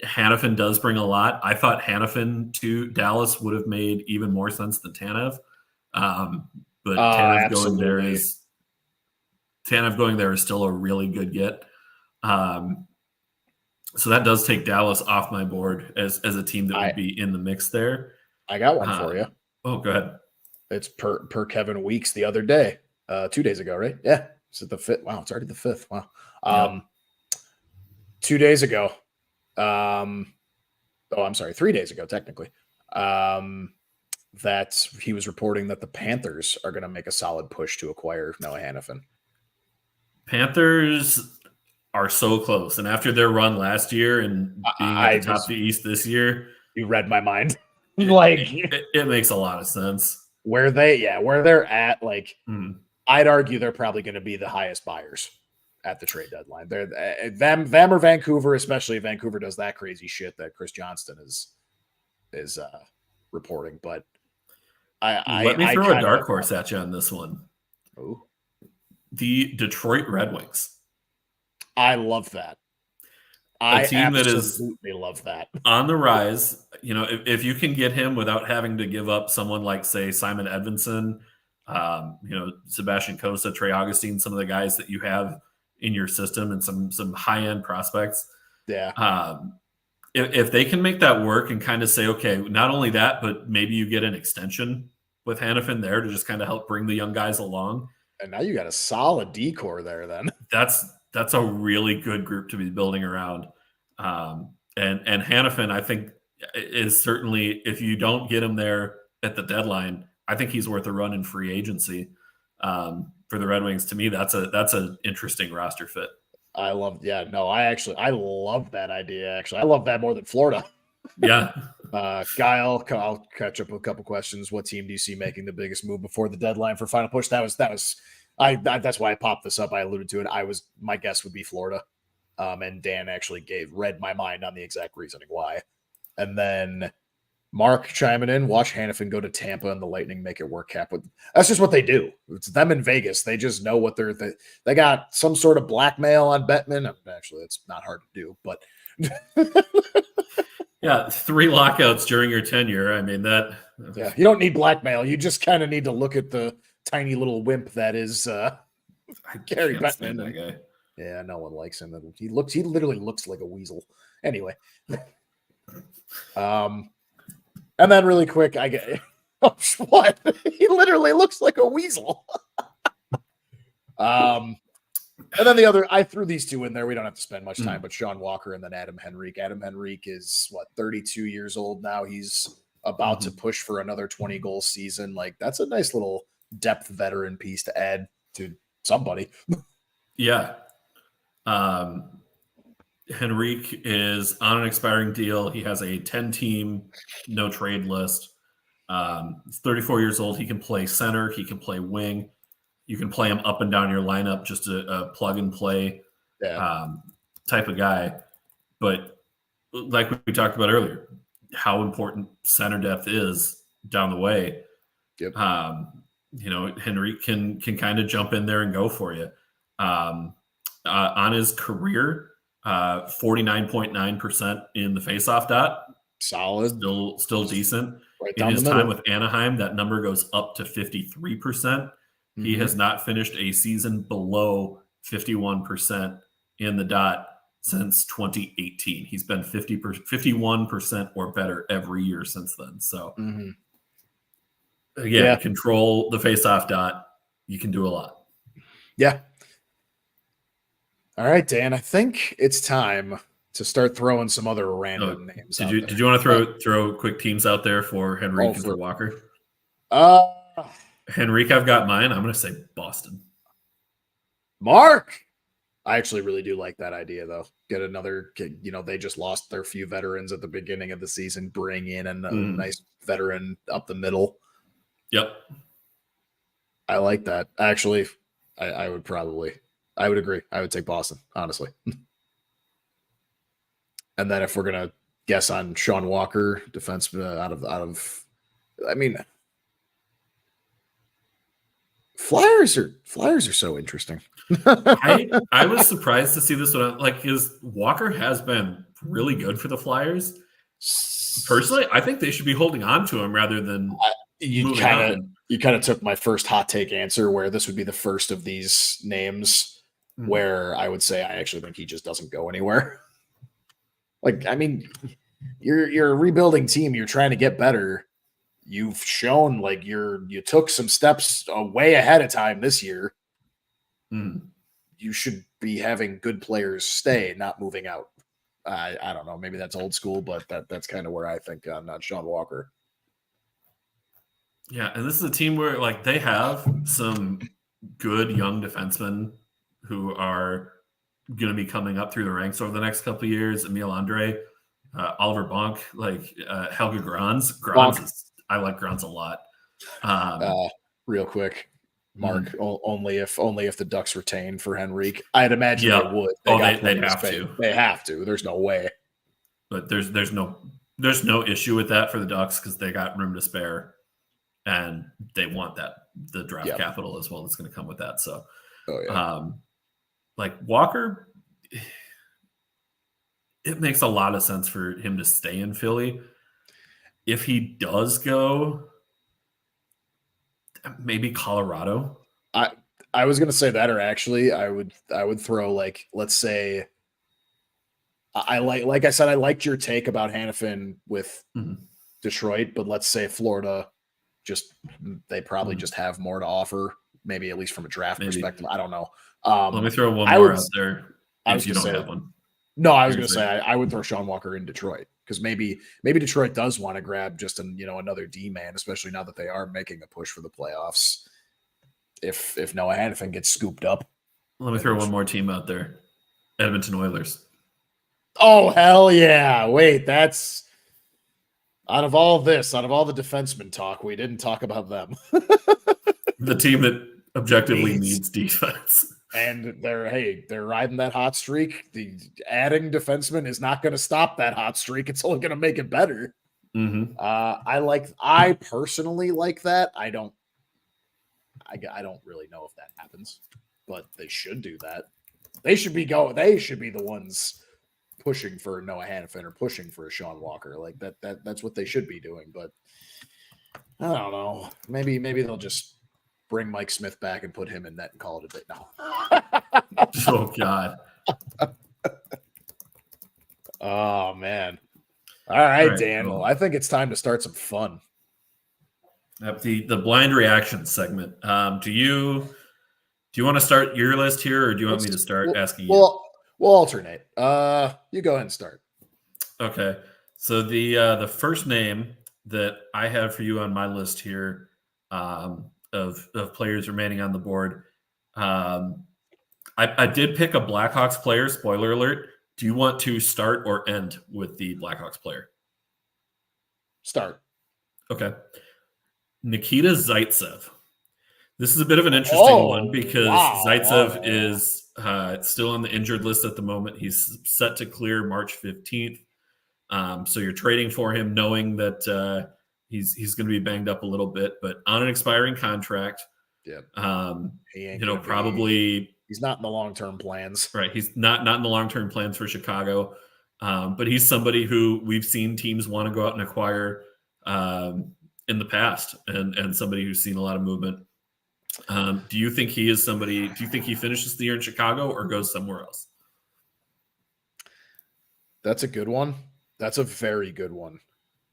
Hannafin does bring a lot. I thought Hannafin to Dallas would have made even more sense than Tanev. But Tanev going there is still a really good get. So that does take Dallas off my board as a team that would be in the mix there. I got one for you. Oh, go ahead. It's per Kevin Weeks the other day, 2 days ago, right? Yeah. Is it the 5th? Wow, it's already the 5th. Wow. Yep. 2 days ago. I'm sorry, 3 days ago, technically. That he was reporting that the Panthers are going to make a solid push to acquire Noah Hannafin. Panthers are so close. And after their run last year and being at the top of the East this year, you read my mind. It makes a lot of sense. Where they're at, I'd argue they're probably going to be the highest buyers at the trade deadline. They're them or Vancouver, especially if Vancouver does that crazy shit that Chris Johnston is reporting. But let me throw a dark horse at you on this one. Ooh. The Detroit Red Wings. I love that. A team that is love that. On the rise. If you can get him without having to give up someone like, say, Simon Edvinsson, Sebastian Cossa, Trey Augustine, some of the guys that you have in your system, and some high-end prospects. Yeah. If they can make that work and kind of say, okay, not only that, but maybe you get an extension with Hannafin there to just kind of help bring the young guys along. And now you got a solid decor there then. That's a really good group to be building around. And Hannafin, I think, is certainly, if you don't get him there at the deadline, I think he's worth a run in free agency for the Red Wings. To me, that's an interesting roster fit. I love that idea. Actually, I love that more than Florida. Yeah. Guile, I'll catch up with a couple questions. What team do you see making the biggest move before the deadline for final push? That's why I popped this up. I alluded to it. My guess would be Florida. And Dan actually read my mind on the exact reasoning why. And then Mark chiming in, watch Hannafin go to Tampa and the Lightning make it work. That's just what they do. It's them in Vegas. They just know what they got some sort of blackmail on Bettman. Actually, it's not hard to do, but yeah, 3 lockouts during your tenure. I mean, you don't need blackmail. You just kind of need to look at the tiny little wimp that is Gary Bettman. That guy. Yeah, no one likes him. He literally looks like a weasel. Anyway. And then really quick, I get what? He literally looks like a weasel. And then the other, I threw these two in there. We don't have to spend much time, but Sean Walker and then Adam Henrique. Adam Henrique is 32 years old now. He's about to push for another 20-goal season. That's a nice little depth veteran piece to add to somebody. Yeah. Henrique is on an expiring deal. He has a 10-team no trade list. He's 34 years old. He can play center. He can play wing. You can play him up and down your lineup, just a plug and play type of guy. But like we talked about earlier, how important center depth is down the way. Yep. Henrique can kind of jump in there and go for you. On his career, 49.9% in the faceoff dot. Solid. Still decent. Right in his time with Anaheim, that number goes up to 53%. He has not finished a season below 51% in the dot since 2018. He's been 51% or better every year since then. So again, control the faceoff dot. You can do a lot. Yeah. All right, Dan, I think it's time to start throwing some other random names. Did you want to throw quick teams out there for Henrique and for Walker? Henrique, I've got mine. I'm going to say Boston. Mark. I actually really do like that idea, though. Get another, they just lost their few veterans at the beginning of the season. Bring in a nice veteran up the middle. Yep. I like that. Actually, I would agree. I would take Boston, honestly. And then if we're going to guess on Sean Walker, defenseman I mean, Flyers are so interesting. I was surprised to see this one. Like, his Walker has been really good for the Flyers. Personally, I think they should be holding on to him rather than you kind of took my first hot take answer, where this would be the first of these names where I would say I actually think he just doesn't go anywhere. Like, I mean, you're a rebuilding team. You're trying to get better. You've shown like you took some steps way ahead of time this year. You should be having good players stay, not moving out. I don't know. Maybe that's old school, but that's kind of where I think on Sean Walker. Yeah, and this is a team where like they have some good young defensemen who are going to be coming up through the ranks over the next couple of years. Emil Andre, Oliver Bonk, like Helge Grans. I like Grans a lot. Real quick, Mark, only if the Ducks retain for Henrique. I'd imagine they would. They have to. They have to. There's no way. But there's no issue with that for the Ducks because they got room to spare, and they want the draft capital as well that's going to come with that. So, like Walker, it makes a lot of sense for him to stay in Philly. If he does go, maybe Colorado. I was going to say that, or actually I would throw, like, let's say, like I said, I liked your take about Hanifin with Detroit, but let's say Florida, they probably just have more to offer, maybe at least from a draft perspective. I don't know. Let me throw one more out there if you don't have one. No, I was going to say I would throw Sean Walker in Detroit, because maybe Detroit does want to grab just another D-man, especially now that they are making a push for the playoffs. If Noah Hanifin gets scooped up. Let me throw one more team out there. Edmonton Oilers. Oh, hell yeah. Wait, that's out of all the defenseman talk, we didn't talk about them. The team that objectively needs defense. And they're riding that hot streak. The adding defenseman is not going to stop that hot streak. It's only going to make it better. I personally like that. I don't really know if that happens, but they should do that. They should be the ones pushing for Noah Hanifin or pushing for a Sean Walker. Like that's what they should be doing. But I don't know. Maybe they'll just bring Mike Smith back and put him in net and call it a day. No. Oh God. Oh man. All right, Dan. Well, I think it's time to start some fun. The blind reaction segment. Do you want to start your list here, or do you want me to start asking you? We'll alternate. You go ahead and start. Okay. So the first name that I have for you on my list here of players remaining on the board, I did pick a Blackhawks player. Spoiler alert. Do you want to start or end with the Blackhawks player? Start. Okay. Nikita Zaitsev. This is a bit of an interesting one because Zaitsev is still on the injured list at the moment. He's set to clear March 15th. So you're trading for him knowing that he's going to be banged up a little bit, but on an expiring contract. Yep. Probably he's not in the long-term plans. Right. He's not in the long-term plans for Chicago. But he's somebody who we've seen teams want to go out and acquire in the past, and somebody who's seen a lot of movement. Do you think he is somebody? Do you think he finishes the year in Chicago or goes somewhere else? That's a good one. That's a very good one.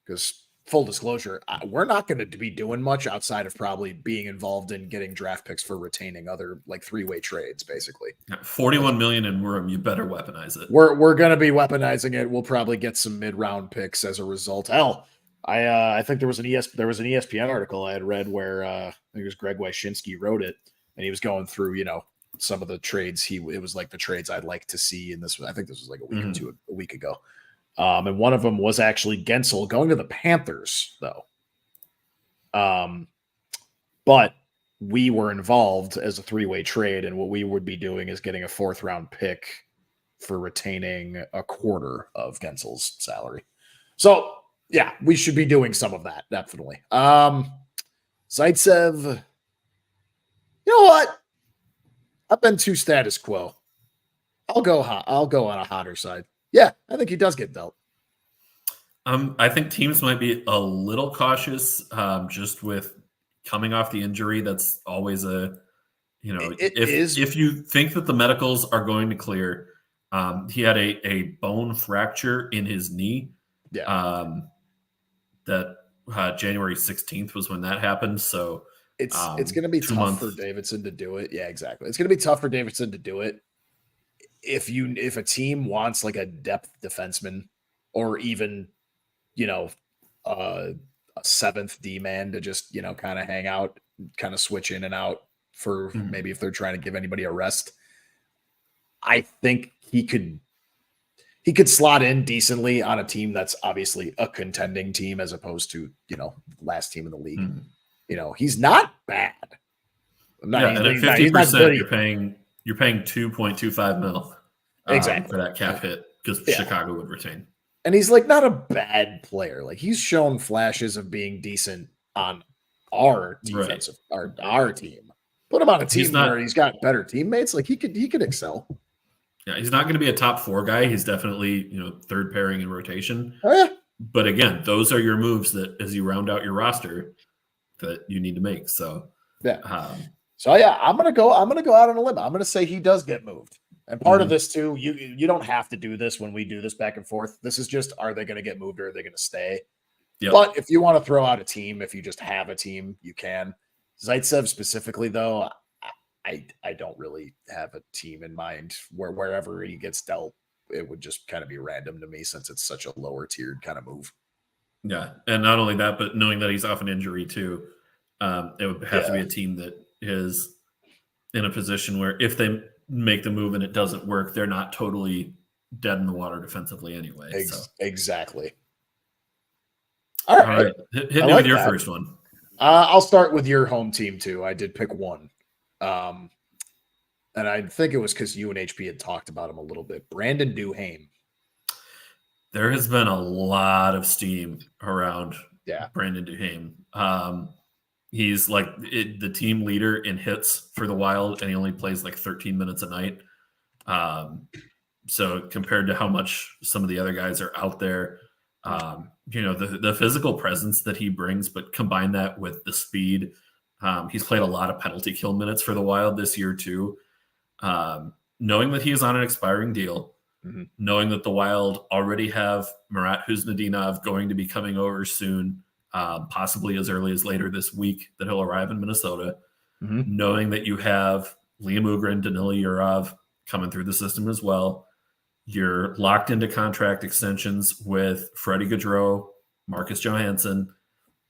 Because full disclosure, we're not going to be doing much outside of probably being involved in getting draft picks for retaining other like three-way trades, basically. $41 million in room. You better weaponize it. We're going to be weaponizing it. We'll probably get some mid-round picks as a result. Hell, I think there was an ESPN article I had read where I think it was Greg Wyshynski wrote it, and he was going through some of the trades it was like the trades I'd like to see in this. I think this was like a week ago. And one of them was actually Gensel going to the Panthers, though. But we were involved as a 3-way trade, and what we would be doing is getting a 4th round pick for retaining a quarter of Gensel's salary. So yeah, we should be doing some of that, definitely. Zaitsev, you know what? I've been too status quo. I'll go hot. I'll go on a hotter side. Yeah, I think he does get dealt. I think teams might be a little cautious, just with coming off the injury. That's always if you think that the medicals are going to clear. He had a bone fracture in his knee. Yeah. That January 16th was when that happened. So it's going to be tough for Davidson to do it. Yeah, exactly. It's going to be tough for Davidson to do it. If a team wants like a depth defenseman or even, a 7th D man to just, kind of hang out, kind of switch in and out for maybe if they're trying to give anybody a rest, I think he could slot in decently on a team that's obviously a contending team as opposed to, last team in the league. He's not bad. And at 50%, you're paying $2.25 million exactly for that cap hit because Chicago would retain. And he's like not a bad player. Like he's shown flashes of being decent on our defensive our team. Put him on a team where he's got better teammates. Like he could excel. Yeah, he's not going to be a top 4 guy. He's definitely, 3rd pairing in rotation. Oh, yeah. But again, those are your moves that as you round out your roster that you need to make. So yeah. I'm gonna go out on a limb. I'm gonna say he does get moved. And part of this too, you don't have to do this when we do this back and forth. This is just, are they going to get moved or are they going to stay? Yep. But if you want to throw out a team, if you just have a team, you can. Zaitsev specifically, though, I don't really have a team in mind wherever he gets dealt. It would just kind of be random to me since it's such a lower tiered kind of move. Yeah. And not only that, but knowing that he's off an injury too, it would have to be a team that is in a position where if they make the move and it doesn't work, they're not totally dead in the water defensively anyway. Exactly. All right. Hit me with your first one. I'll start with your home team too. I did pick one. And I think it was because you and HP had talked about him a little bit. Brandon Duhaime. There has been a lot of steam around Brandon Duhaime. He's like the team leader in hits for the Wild, and he only plays like 13 minutes a night. So compared to how much some of the other guys are out there, the physical presence that he brings, but combine that with the speed. He's played a lot of penalty kill minutes for the Wild this year too. Knowing that he is on an expiring deal, knowing that the Wild already have Marat Huznadinov going to be coming over soon, possibly as early as later this week that he'll arrive in Minnesota, knowing that you have Liam Ugrin, Danila Yurov coming through the system as well. You're locked into contract extensions with Freddie Gaudreau, Marcus Johansson.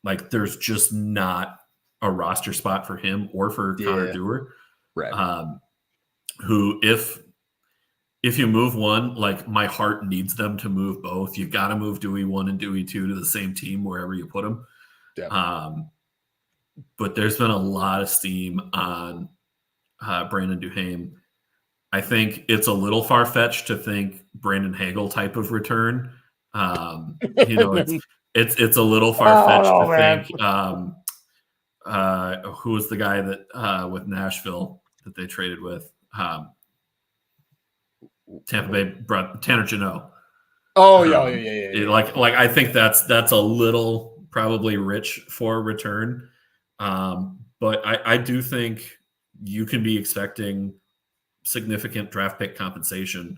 Like there's just not a roster spot for him or for Connor Dewar. Right. Who, if you move one, like my heart needs them to move both. You've got to move Dewey 1 and Dewey 2 to the same team wherever you put them. Yeah. But there's been a lot of steam on Brandon Duhaime. I think it's a little far-fetched to think Brandon Hagel type of return. It's a little far-fetched to think who was the guy that with Nashville that they traded with? Tampa Bay brought Tanner Jeannot. Oh, yeah. Like I think that's a little probably rich for a return. But I do think you can be expecting significant draft pick compensation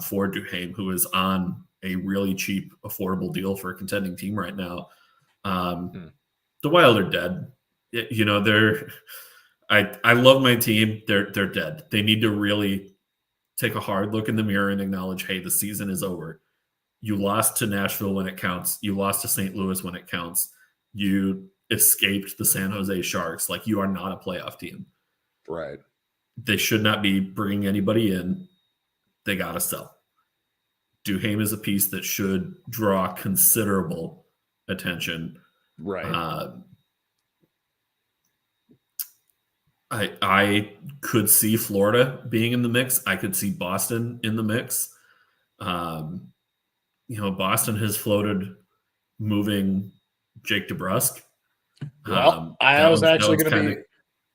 for Duhaime, who is on a really cheap, affordable deal for a contending team right now. The Wild are dead. I love my team. They're dead. They need to really take a hard look in the mirror and acknowledge, hey, the season is over. You lost to Nashville when it counts. You lost to St. Louis when it counts. You escaped the San Jose Sharks. Like you are not a playoff team. Right. They should not be bringing anybody in. They got to sell. Duhaime is a piece that should draw considerable attention. Right. I could see Florida being in the mix. I could see Boston in the mix. Boston has floated moving Jake DeBrusk. Well, I was actually going to be.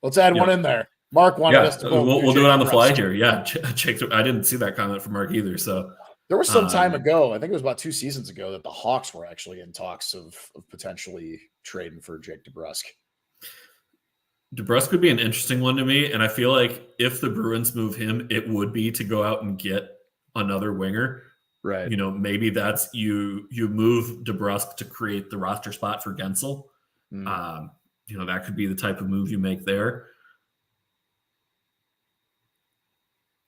Let's add one in there. Mark wanted us to both. We'll do it on the fly here. Yeah, Jake. I didn't see that comment from Mark either. So there was some time ago, I think it was about 2 seasons ago, that the Hawks were actually in talks of potentially trading for Jake DeBrusk. DeBrusk would be an interesting one to me, and I feel like if the Bruins move him, it would be to go out and get another winger. Right. Maybe that's you move DeBrusk to create the roster spot for Gensel. That could be the type of move you make there.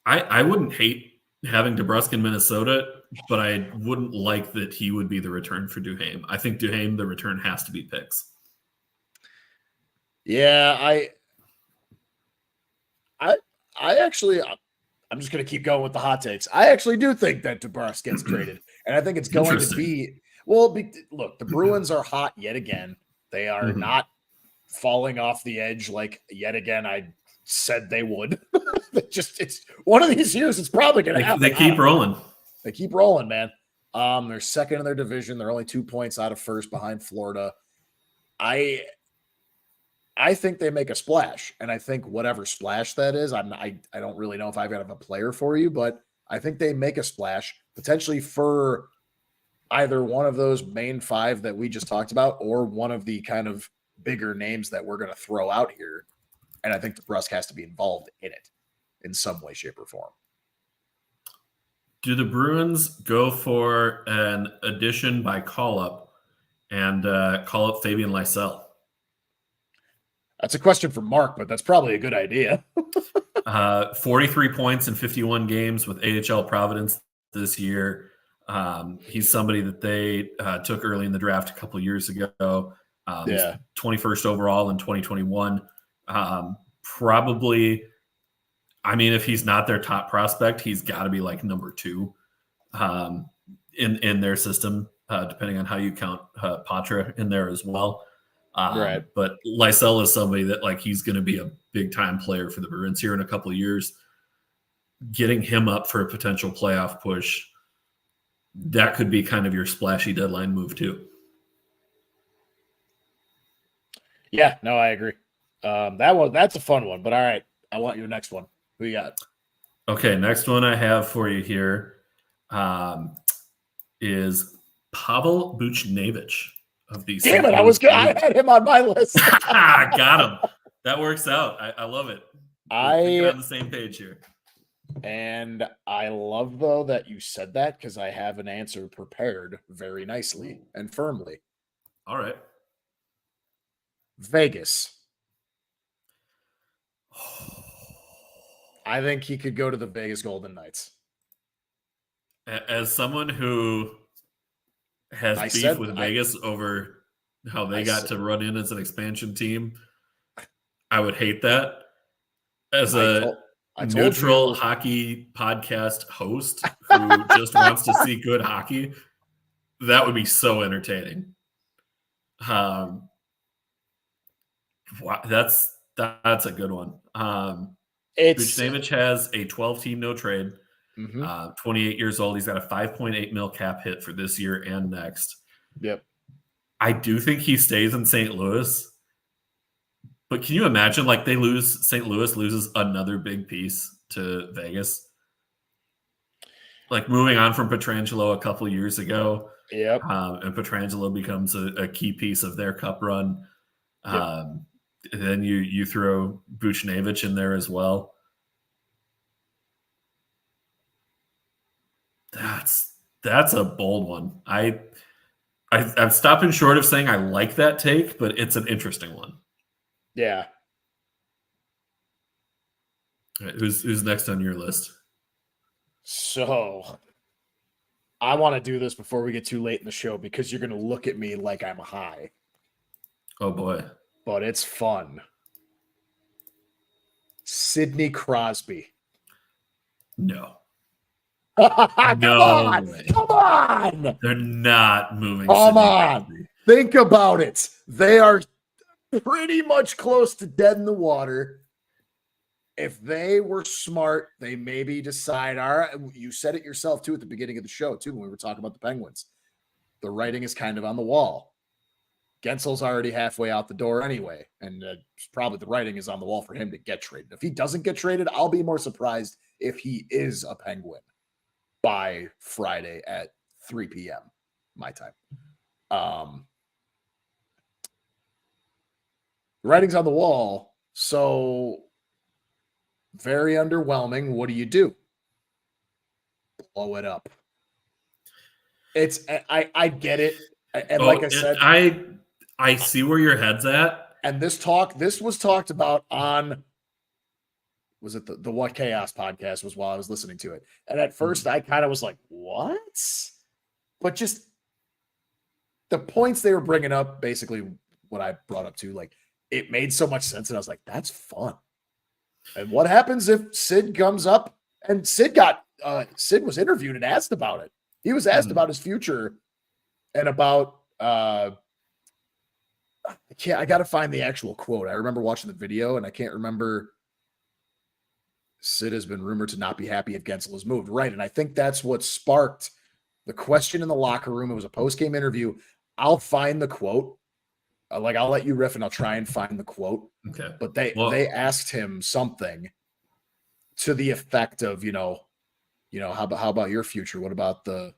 I wouldn't hate having DeBrusk in Minnesota, but I wouldn't like that he would be the return for Duhaime. I think Duhaime, the return has to be picks. Yeah, I actually, I'm just going to keep going with the hot takes. I actually do think that DeBrusk gets traded, and I think it's going to be look. The Bruins are hot yet again. They are not falling off the edge like yet again I said they would. It's one of these years. It's probably going to happen. They keep rolling. They keep rolling, man. They're second in their division. They're only 2 points out of first behind Florida. I think they make a splash, and I think whatever splash that is, I don't really know if I've got a player for you, but I think they make a splash potentially for either one of those main 5 that we just talked about, or one of the kind of bigger names that we're going to throw out here. And I think DeBrusk has to be involved in it in some way, shape, or form. Do the Bruins go for an addition by call-up and call up Fabian Lysell? That's a question for Mark, but that's probably a good idea. 43 points in 51 games with AHL Providence this year. He's somebody that they took early in the draft a couple years ago. 21st overall in 2021. Probably, if he's not their top prospect, he's got to be like number 2 in their system, depending on how you count Patra in there as well. Right. But Lysell is somebody that he's going to be a big time player for the Bruins here in a couple of years. Getting him up for a potential playoff push, that could be kind of your splashy deadline move too. Yeah, no, I agree. That's a fun one, but all right. I want your next one. Who you got? Okay, next one I have for you here is Pavel Buchnevich of the. Damn it! I had him on my list. Got him. That works out. I love it. We're on the same page here. And I love though that you said that, because I have an answer prepared very nicely and firmly. All right. Vegas. I think he could go to the Vegas Golden Knights. As someone who has beef with Vegas over how they got to run in as an expansion team, I would hate that. As a neutral hockey podcast host who just wants to see good hockey, that would be so entertaining. Wow, that's a good one. Buchnevich has a 12-team no trade. 28 years old. He's got a $5.8 million cap hit for this year and next. Yep. I do think he stays in St. Louis. But can you imagine, St. Louis loses another big piece to Vegas? Moving on from Pietrangelo a couple years ago. Yep. And Pietrangelo becomes a key piece of their cup run. Yep. Then you throw Buchnevich in there as well. That's a bold one. I'm stopping short of saying I like that take, but it's an interesting one. Yeah. All right, who's next on your list? So I want to do this before we get too late in the show, because you're going to look at me like I'm high. Oh boy. But it's fun. Sidney Crosby. No. Come No on. way. Come on. They're not moving. Come Sidney on. Crosby. Think about it. They are pretty much close to dead in the water. If they were smart, they maybe decide, all right, you said it yourself too at the beginning of the show, too, when we were talking about the Penguins. The writing is kind of on the wall. Gensel's already halfway out the door anyway, and probably the writing is on the wall for him to get traded. If he doesn't get traded, I'll be more surprised if he is a Penguin by Friday at 3 p.m. my time. The writing's on the wall, so very underwhelming. What do? Blow it up. It's I get it, and like I said, I see where your head's at. And this was talked about on, was it the What Chaos podcast was while I was listening to it. And at first I kind of was like, what? But just the points they were bringing up, basically what I brought up to, like, it made so much sense. And I was like, that's fun. And what happens if Sid comes up and Sid was interviewed and asked about it. He was asked about his future and about, I got to find the actual quote. I remember watching the video and I can't remember. Sid has been rumored to not be happy if Guentzel has moved. Right. And I think that's what sparked the question in the locker room. It was a post-game interview. I'll find the quote. I'll let you riff and I'll try and find the quote. Okay. But they asked him something to the effect of, how about your future? What about the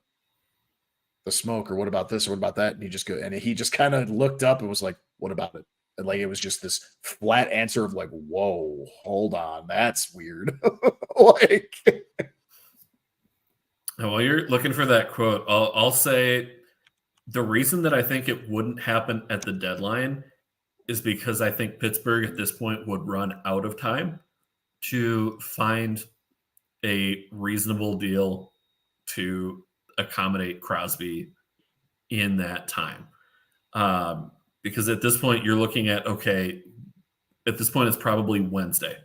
smoke, or what about this, or what about that? And he just kind of looked up and was like, what about it? And like, it was just this flat answer of like, whoa, hold on. That's weird. Like, while you're looking for that quote, I'll say the reason that I think it wouldn't happen at the deadline is because I think Pittsburgh at this point would run out of time to find a reasonable deal to accommodate Crosby in that time. Because at this point, you're looking at, okay, at this point, it's probably Wednesday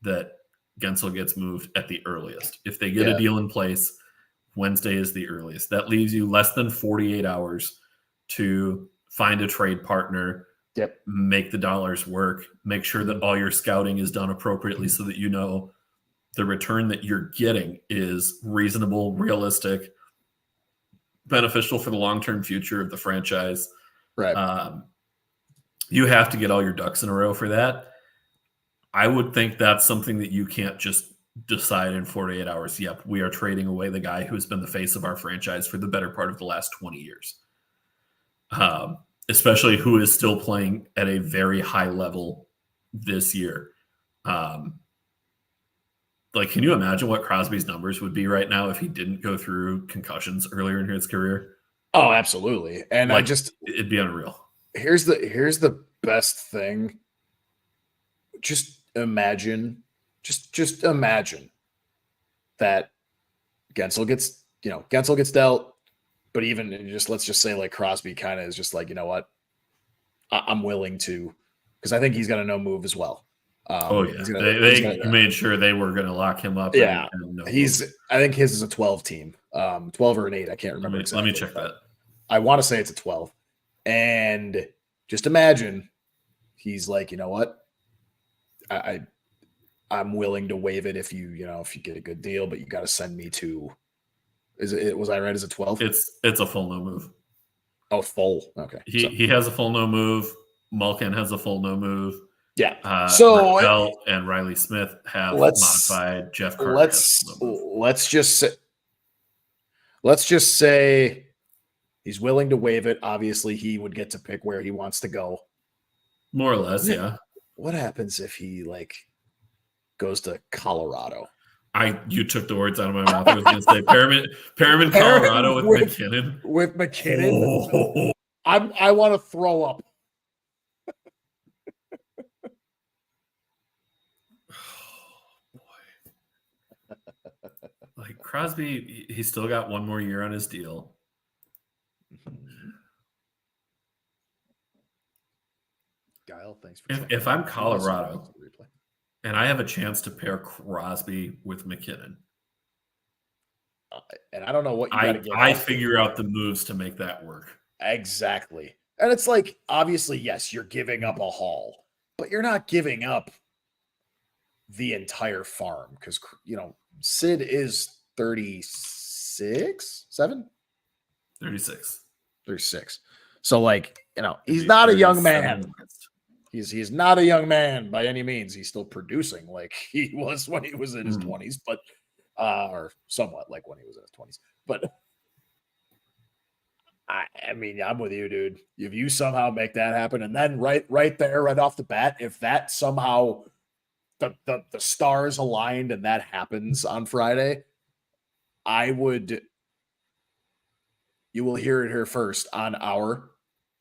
that Guentzel gets moved at the earliest. If they get a deal in place, Wednesday is the earliest. That leaves you less than 48 hours to find a trade partner, make the dollars work, make sure that all your scouting is done appropriately so that you know the return that you're getting is reasonable, realistic, beneficial for the long-term future of the franchise. right. You have to get all your ducks in a row for that. I would think that's something that you can't just decide in 48 hours. Yep, we are trading away the guy who's been the face of our franchise for the better part of the last 20 years. Especially who is still playing at a very high level this year. Like, can you imagine what Crosby's numbers would be right now if he didn't go through concussions earlier in his career? Oh, absolutely. And like, it'd be unreal. Here's the best thing. Just imagine that Guentzel gets dealt, but even let's just say like Crosby kind of is just like, you know what, I'm willing to, because I think he's got a no move as well. They made sure they were going to lock him up. Yeah, I think his is a 12 team, 12 or an 8. I can't remember exactly. Let me check that. I want to say it's a 12. And just imagine he's like, you know what, I'm willing to waive it if you get a good deal, but you got to send me to. Was I right as a 12? It's a full no move. Oh, full. Okay. He has a full no move. Malkin has a full no move. Yeah. Raquel and Riley Smith have modified. Jeff Carter let's just say he's willing to waive it. Obviously, he would get to pick where he wants to go. More or less, yeah. What happens if he goes to Colorado? You took the words out of my mouth. I was going to say Perriman, Colorado with McKinnon. With McKinnon, oh. I want to throw up. Oh, boy. Like Crosby, he's still got one more year on his deal. Guile, thanks for if I'm Colorado, And I have a chance to pair Crosby with McKinnon. And I don't know what you got to give. I figure out the moves to make that work. Exactly. And it's like, obviously, yes, you're giving up a haul, but you're not giving up the entire farm because, Sid is 36, 36. 36. So, like, he's not a young man. He's not a young man by any means. He's still producing like he was when he was in his 20s, but or somewhat like when he was in his 20s. But I mean, I'm with you, dude. If you somehow make that happen, and then right there, right off the bat, if that somehow the stars aligned and that happens on Friday, you will hear it here first on our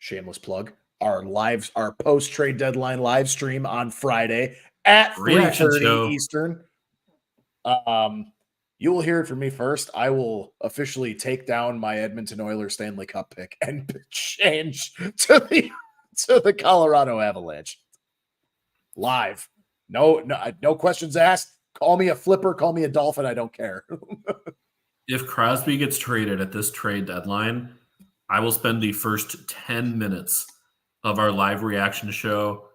shameless plug, our post trade deadline live stream on Friday at 3:30 Eastern. You will hear it from me first. I will officially take down my Edmonton Oilers Stanley Cup pick and change to the Colorado Avalanche. Live. No questions asked. Call me a flipper, call me a dolphin, I don't care. If Crosby gets traded at this trade deadline, I will spend the first 10 minutes of our live reaction show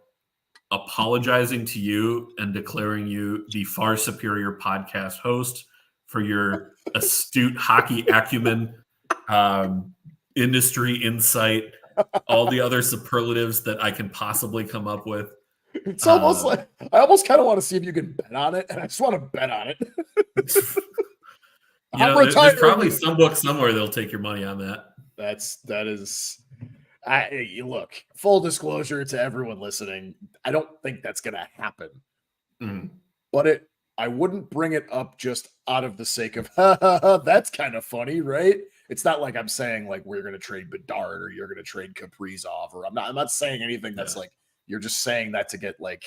apologizing to you and declaring you the far superior podcast host for your astute hockey acumen, industry insight, all the other superlatives that I can possibly come up with. It's almost like I almost kind of want to see if you can bet on it, and I just want to bet on it. There's probably some book somewhere that'll take your money on that. That is. Look, full disclosure to everyone listening, I don't think that's going to happen. But I wouldn't bring it up just out of the sake of, that's kind of funny, right? It's not like I'm saying like we're going to trade Bedard or you're going to trade Kaprizov, or I'm not saying anything that's like you're just saying that to get like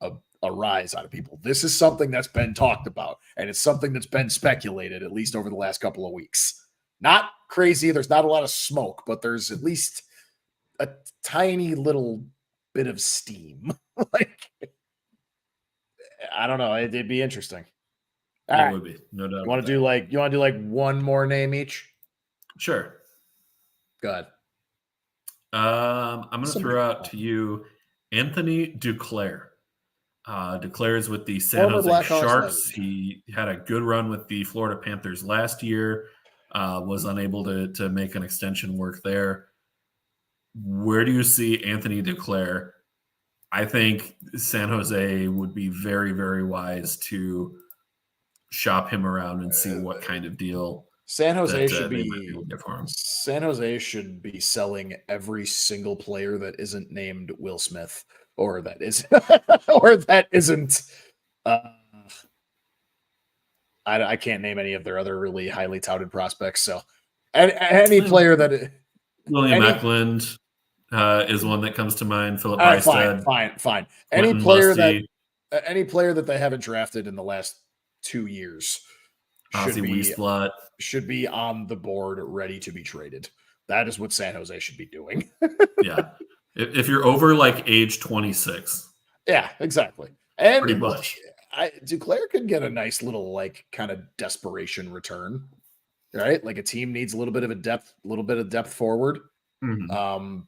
a rise out of people. This is something that's been talked about, and it's something that's been speculated at least over the last couple of weeks. Not crazy. There's not a lot of smoke, but there's at least a tiny little bit of steam. Like, I don't know. It'd be interesting. It would be, no doubt. You want to do like one more name each? Sure. Go ahead. I'm going to throw out to you Anthony Duclair. Duclair is with the San Jose Sharks. He had a good run with the Florida Panthers last year. Was unable to make an extension work there. Where do you see Anthony Duclair? I think San Jose would be very, very wise to shop him around and see what kind of deal San Jose should be selling every single player that isn't named Will Smith, or that is or that isn't I can't name any of their other really highly touted prospects. So any player that William Eklund is one that comes to mind. Philip Bystad. Fine. Any player that they haven't drafted in the last 2 years should be on the board, ready to be traded. That is what San Jose should be doing. Yeah. If you're over like age 26. Yeah, exactly. And pretty much. Duclair could get a nice little like kind of desperation return, right? Like a team needs a little bit of depth forward. Mm-hmm.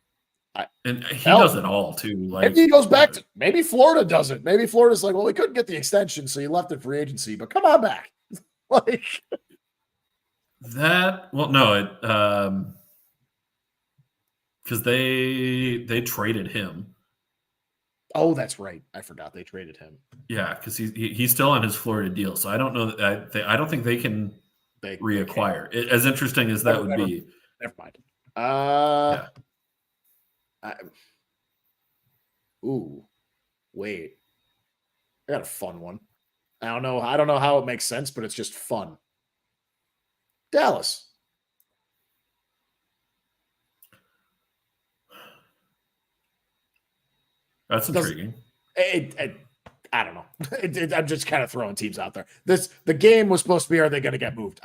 And he does it all too. Like maybe he goes back to maybe Florida does it. Maybe Florida's like, well, we couldn't get the extension, so you left it free agency, but come on back. Like that. Well, no, because they traded him. Oh, that's right. I forgot they traded him. Yeah, because he's still on his Florida deal, so I don't know that I don't think they can reacquire. As interesting as that would be. Never mind. Wait. I got a fun one. I don't know how it makes sense, but it's just fun. Dallas. That's intriguing. I don't know. I'm just kind of throwing teams out there. The game was supposed to be, are they going to get moved?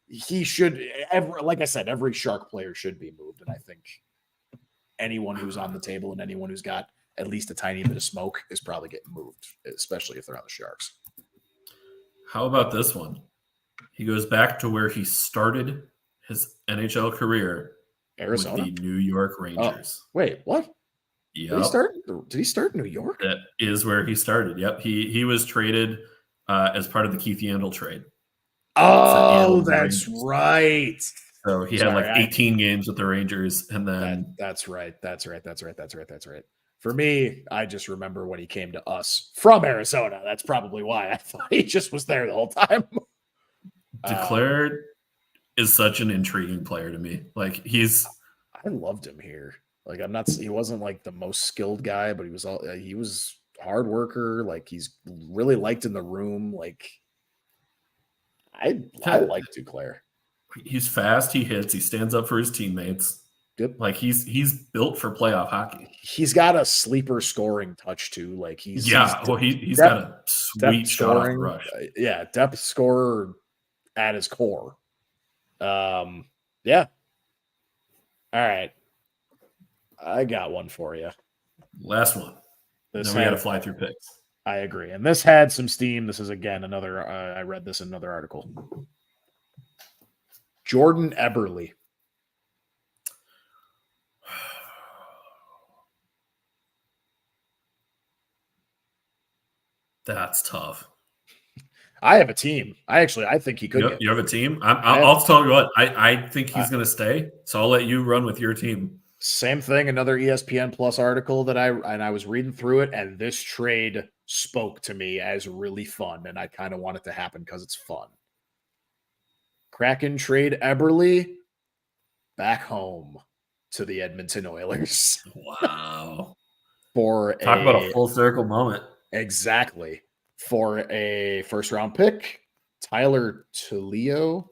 He should. Like I said, every Shark player should be moved, and I think anyone who's on the table and anyone who's got at least a tiny bit of smoke is probably getting moved, especially if they're on the Sharks. How about this one? He goes back to where he started his NHL career, Arizona? with the New York Rangers. Wait, what? Yep. Did he start in New York? That is where he started. Yep. He was traded as part of the Keith Yandel trade. Oh, that's right. So he had like 18 games with the Rangers, and then that's right. For me, I just remember when he came to us from Arizona. That's probably why I thought he just was there the whole time. Declared is such an intriguing player to me. Like I loved him here. Like he wasn't like the most skilled guy, but he was hard worker. Like he's really liked in the room. Like I like Duclair. He's fast. He hits. He stands up for his teammates. Yep. Like he's built for playoff hockey. He's got a sleeper scoring touch too. Like he's got a sweet shot off the rush. Yeah, depth scorer at his core. Yeah. All right. I got one for you. Last one. Then we got to fly through picks. I agree. And this had some steam. This is, again, another, I read this in another article. Jordan Eberle. That's tough. I have a team. I think he could. You have a team? I'll tell you what. I think he's going to stay. So I'll let you run with your team. Same thing. Another ESPN Plus article that I was reading through it, and this trade spoke to me as really fun, and I kind of want it to happen because it's fun. Kraken trade Eberle back home to the Edmonton Oilers. Wow. Talk about a full circle moment. Exactly. For a first-round pick, Tyler Tullio,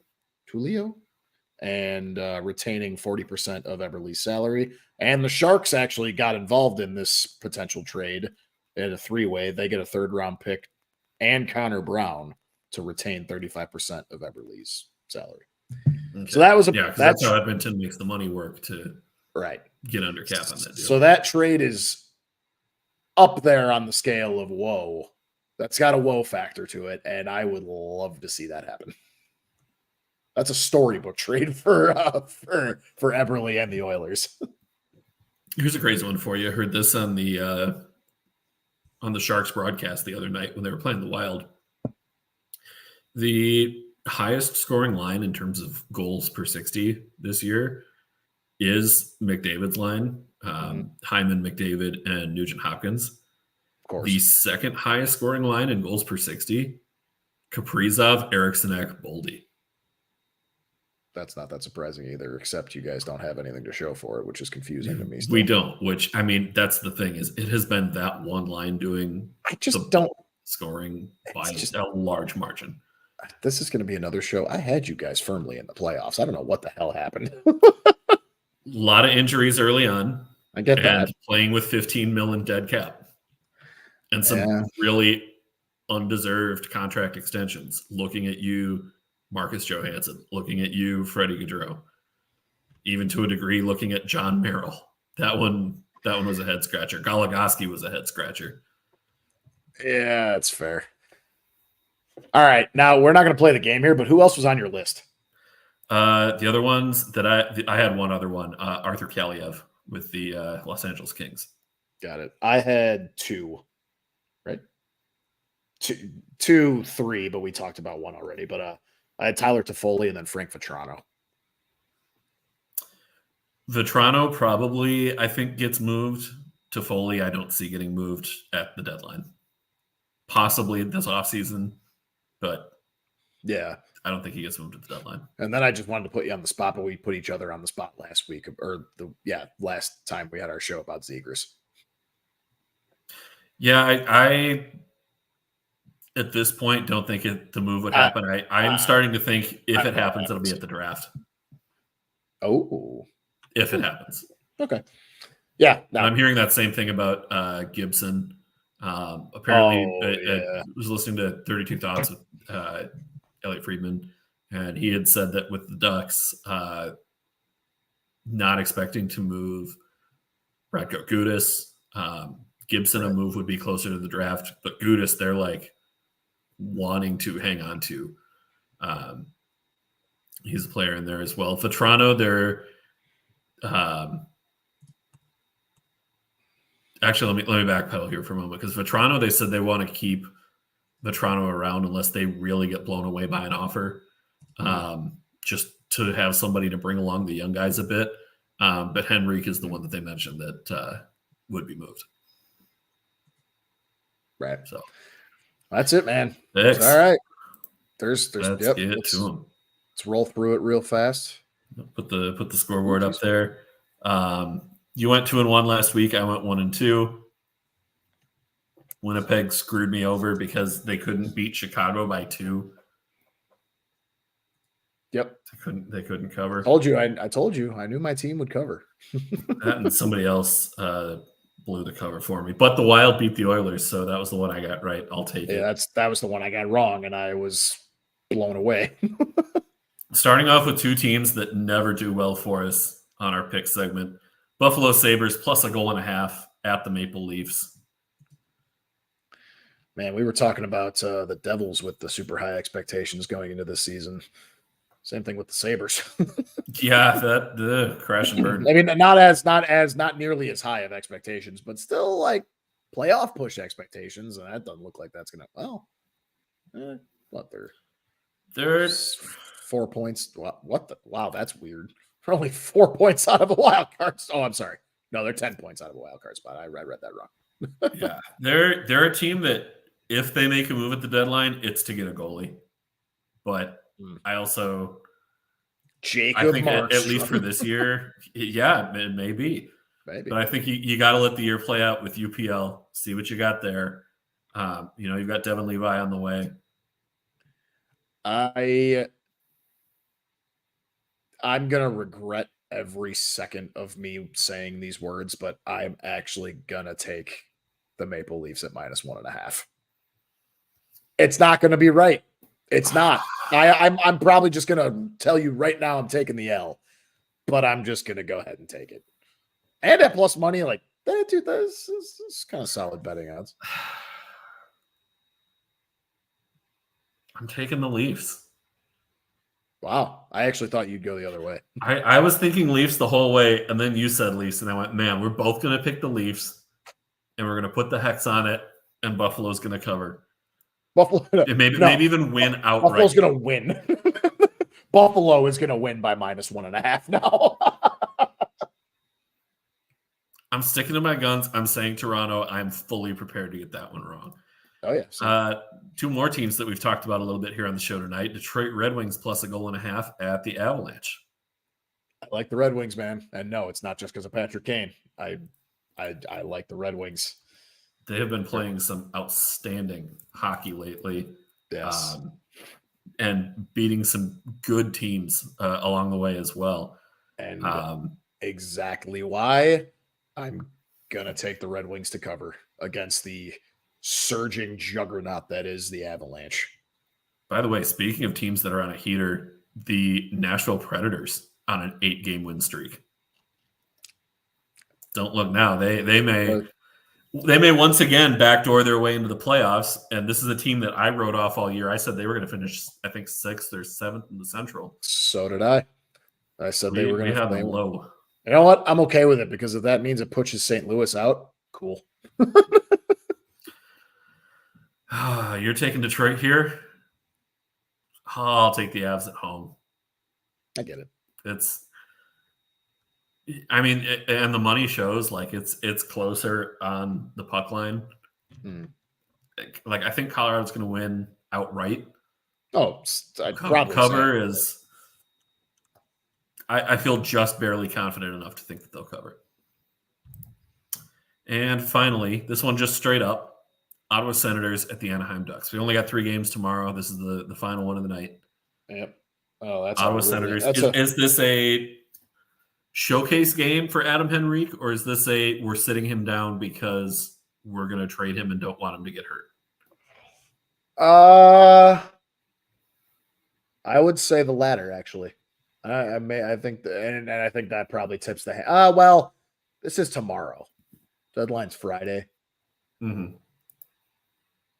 and retaining 40% of Eberle's salary. And the Sharks actually got involved in this potential trade in a three-way. They get a third-round pick and Connor Brown to retain 35% of Eberle's salary. Okay. So that was that's how Edmonton makes the money work to get under cap on that deal. So that trade is up there on the scale of whoa. That's got a whoa factor to it, and I would love to see that happen. That's a storybook trade for Eberle and the Oilers. Here's a crazy one for you. I heard this on the Sharks broadcast the other night when they were playing the Wild. The highest scoring line in terms of goals per 60 this year is McDavid's line. Hyman, McDavid, and Nugent Hopkins. Of course. The second highest scoring line in goals per 60, Kaprizov, Eriksson, Boldy. That's not that surprising either, except you guys don't have anything to show for it, which is confusing to me. Still. We don't, which, I mean, that's the thing, is it has been that one line doing scoring by a large margin. This is going to be another show. I had you guys firmly in the playoffs. I don't know what the hell happened. A lot of injuries early on. I get that. And playing with 15 million dead cap. And some really undeserved contract extensions. Looking at you, Marcus Johansson. Looking at you, Freddie Gaudreau. Even to a degree, looking at John Merrill. That one was a head scratcher. Goligoski was a head scratcher. Yeah, that's fair. All right, now we're not going to play the game here, but who else was on your list? The other ones that I had one other one, Arthur Kaliev with the Los Angeles Kings. Got it. I had two, right? Two, three, but we talked about one already. But I had Tyler Toffoli and then Frank Vatrano. Vatrano probably, I think, gets moved. Toffoli, I don't see getting moved at the deadline. Possibly this offseason, but yeah, I don't think he gets moved at the deadline. And then I just wanted to put you on the spot, but we put each other on the spot last week, or last time we had our show about Zegras. Yeah, I at this point don't think the move would happen. I am starting to think if it happens, it'll be at the draft. Oh, if it happens. Okay. Yeah, no. I'm hearing that same thing about Gibson. Apparently, I was listening to 32 Thoughts with Elliot Friedman, and he had said that with the Ducks, not expecting to move Radko Gudas, Gibson, a move would be closer to the draft, but Gudis, they're like wanting to hang on to. He's a player in there as well. Vetrano, they're actually let me backpedal here for a moment, because Vetrano, they said they want to keep Vetrano around unless they really get blown away by an offer, just to have somebody to bring along the young guys a bit. But Henrique is the one that they mentioned that would be moved. Right. So that's it, man. All right. Let's roll through it real fast. Put the scoreboard up there. You went 2-1 last week. I went 1-2. Winnipeg screwed me over because they couldn't beat Chicago by 2. Yep. They couldn't cover. I told you. I knew my team would cover. That and somebody else blew the cover for me. But the Wild beat the Oilers, so that was the one I got right. I'll take it. Yeah, that was the one I got wrong, and I was blown away. Starting off with 2 teams that never do well for us on our pick segment. Buffalo Sabres plus 1.5 at the Maple Leafs. Man, we were talking about the Devils with the super high expectations going into this season. Same thing with the Sabres. Yeah, the crash and burn. I mean, not nearly as high of expectations, but still like playoff push expectations, and that doesn't look like that's gonna. But they're 4 points. Wow, that's weird. They're only 4 points out of a wild card. Oh, I'm sorry. No, they're 10 points out of a wild card spot. I read that wrong. Yeah, they're a team that if they make a move at the deadline, it's to get a goalie. But I also, Jacob Markstrom. At least for this year, yeah, it may be. Maybe. But I think you got to let the year play out with UPL. See what you got there. You've got Devin Levi on the way. I'm gonna regret every second of me saying these words, but I'm actually gonna take the Maple Leafs at -1.5. It's not gonna be right. It's not. I'm probably just gonna tell you right now I'm taking the L, but I'm just gonna go ahead and take it. And at plus money, like that, dude, this is kind of solid betting odds. I'm taking the Leafs. Wow. I actually thought you'd go the other way. I was thinking Leafs the whole way, and then you said Leafs, and I went, man, we're both going to pick the Leafs, and we're going to put the hex on it, and Buffalo's going to cover. Buffalo, maybe even win outright. Buffalo's going to win. Buffalo is going to win by -1.5 now. I'm sticking to my guns. I'm saying Toronto. I'm fully prepared to get that one wrong. Oh, yeah. 2 more teams that we've talked about a little bit here on the show tonight. Detroit Red Wings plus 1.5 at the Avalanche. I like the Red Wings, man. And no, it's not just because of Patrick Kane. I like the Red Wings. They have been playing some outstanding hockey lately. Yes. And beating some good teams along the way as well. And exactly why I'm going to take the Red Wings to cover against the surging juggernaut that is the Avalanche. By the way, speaking of teams that are on a heater, the Nashville Predators on an 8-game win streak. Don't look now. They may once again backdoor their way into the playoffs, and this is a team that I wrote off all year. I said they were going to finish, I think, 6th or 7th in the Central. So did I. I said they were going to have them low. You know what? I'm okay with it because if that means it pushes St. Louis out, cool. You're taking Detroit here? I'll take the Avs at home. I get it. And the money shows like it's closer on the puck line. Like I think Colorado's going to win outright. Oh, I'd probably cover is. I feel just barely confident enough to think that they'll cover. And finally, this one just straight up. Ottawa Senators at the Anaheim Ducks. We only got 3 games tomorrow. This is the final one of the night. Yep. Oh, that's Ottawa Senators. Is this a showcase game for Adam Henrique, or is this we're sitting him down because we're going to trade him and don't want him to get hurt? I would say the latter, actually. I think that probably tips the hand. Well, this is tomorrow. Deadline's Friday. Mm-hmm.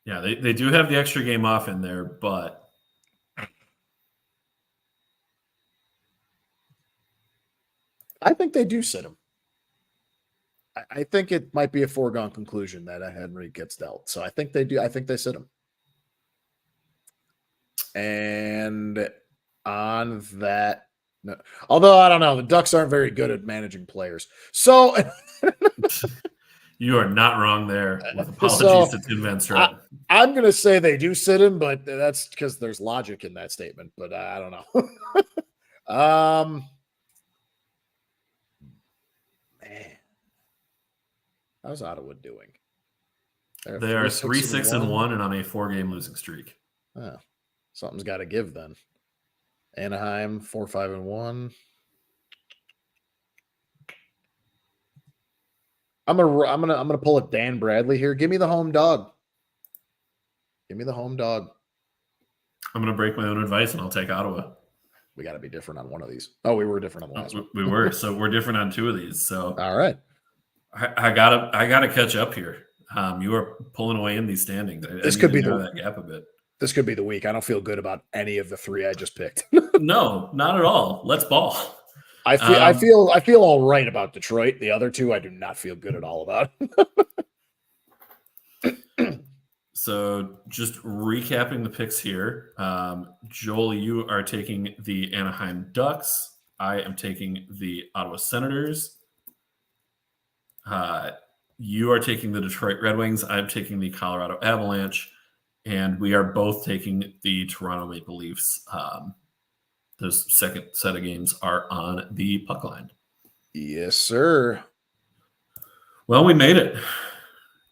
Yeah, they do have the extra game off in there, but I think they do sit him. I think it might be a foregone conclusion that Henry gets dealt. So I think they do. I think they sit him. And on that, no, although I don't know, the Ducks aren't very good at managing players. So you are not wrong there. With apologies to Tim Van Struten. I'm going to say they do sit him, but that's because there's logic in that statement. But I don't know. Man, how's Ottawa doing? They are 3-6-1 and on a 4-game losing streak. Oh, something's got to give then. Anaheim 4-5-1. I'm gonna pull a Dan Bradley here. Give me the home dog. Give me the home dog. I'm gonna break my own advice and I'll take Ottawa. We got to be different on one of these. Oh, we were different on the last one. We were, so we're different on 2 of these. So all right, I gotta catch up here. You are pulling away in these standings. This could be that gap a bit. This could be the week. I don't feel good about any of the 3 I just picked. No, not at all. Let's ball. I feel all right about Detroit. The other 2 I do not feel good at all about. So just recapping the picks here. Joel, you are taking the Anaheim Ducks. I am taking the Ottawa Senators. You are taking the Detroit Red Wings. I'm taking the Colorado Avalanche. And we are both taking the Toronto Maple Leafs. The second set of games are on the puck line. Yes, sir. Well, we made it.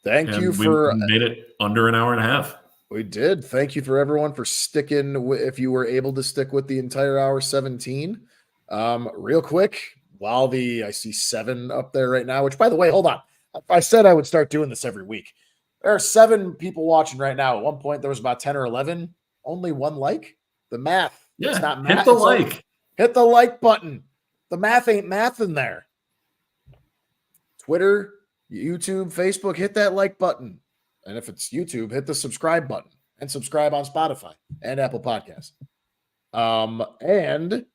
Thank you for made it under an hour and a half. We did. Thank you for everyone for sticking. If you were able to stick with the entire hour 17, real quick, while I see 7 up there right now. Which, by the way, hold on. I said I would start doing this every week. There are 7 people watching right now. At one point, there was about 10 or 11. Only 1 like. The math. Yeah, it's not math. Hit the like. Hit the like button. The math ain't math in there. Twitter, YouTube, Facebook, hit that like button. And if it's YouTube, hit the subscribe button. And subscribe on Spotify and Apple Podcasts. And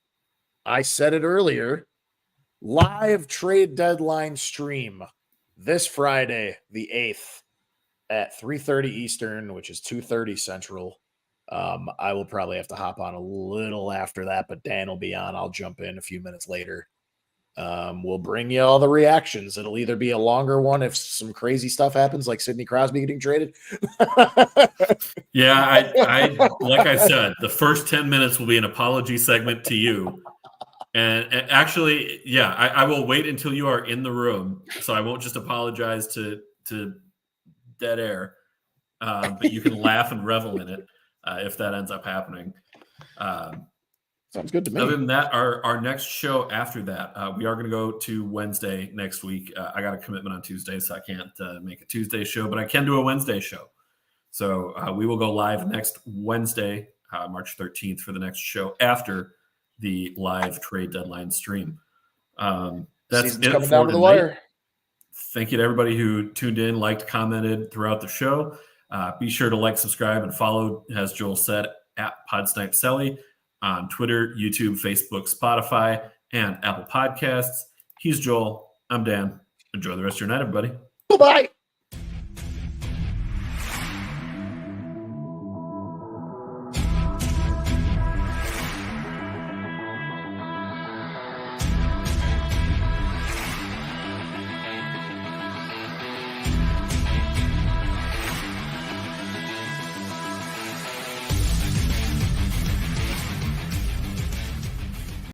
I said it earlier, live trade deadline stream this Friday, the 8th at 3:30 Eastern, which is 2:30 Central. I will probably have to hop on a little after that, but Dan will be on. I'll jump in a few minutes later. We'll bring you all the reactions. It'll either be a longer one if some crazy stuff happens, like Sidney Crosby getting traded. Yeah, I like I said, the first 10 minutes will be an apology segment to you. And actually, yeah, I will wait until you are in the room, so I won't just apologize to dead air, but you can laugh and revel in it if that ends up happening. Sounds good to me. Other than that, our next show after that, we are going to go to Wednesday next week. I got a commitment on Tuesday, so I can't make a Tuesday show, but I can do a Wednesday show. So we will go live next Wednesday, March 13th, for the next show after the live trade deadline stream. That's Season's it coming for down to the tonight. wire. Thank you to everybody who tuned in, liked, commented throughout the show. Be sure to like, subscribe, and follow, as Joel said, at Snipe Celly on Twitter, YouTube, Facebook, Spotify, and Apple Podcasts. He's Joel. I'm Dan. Enjoy the rest of your night, everybody. Bye-bye.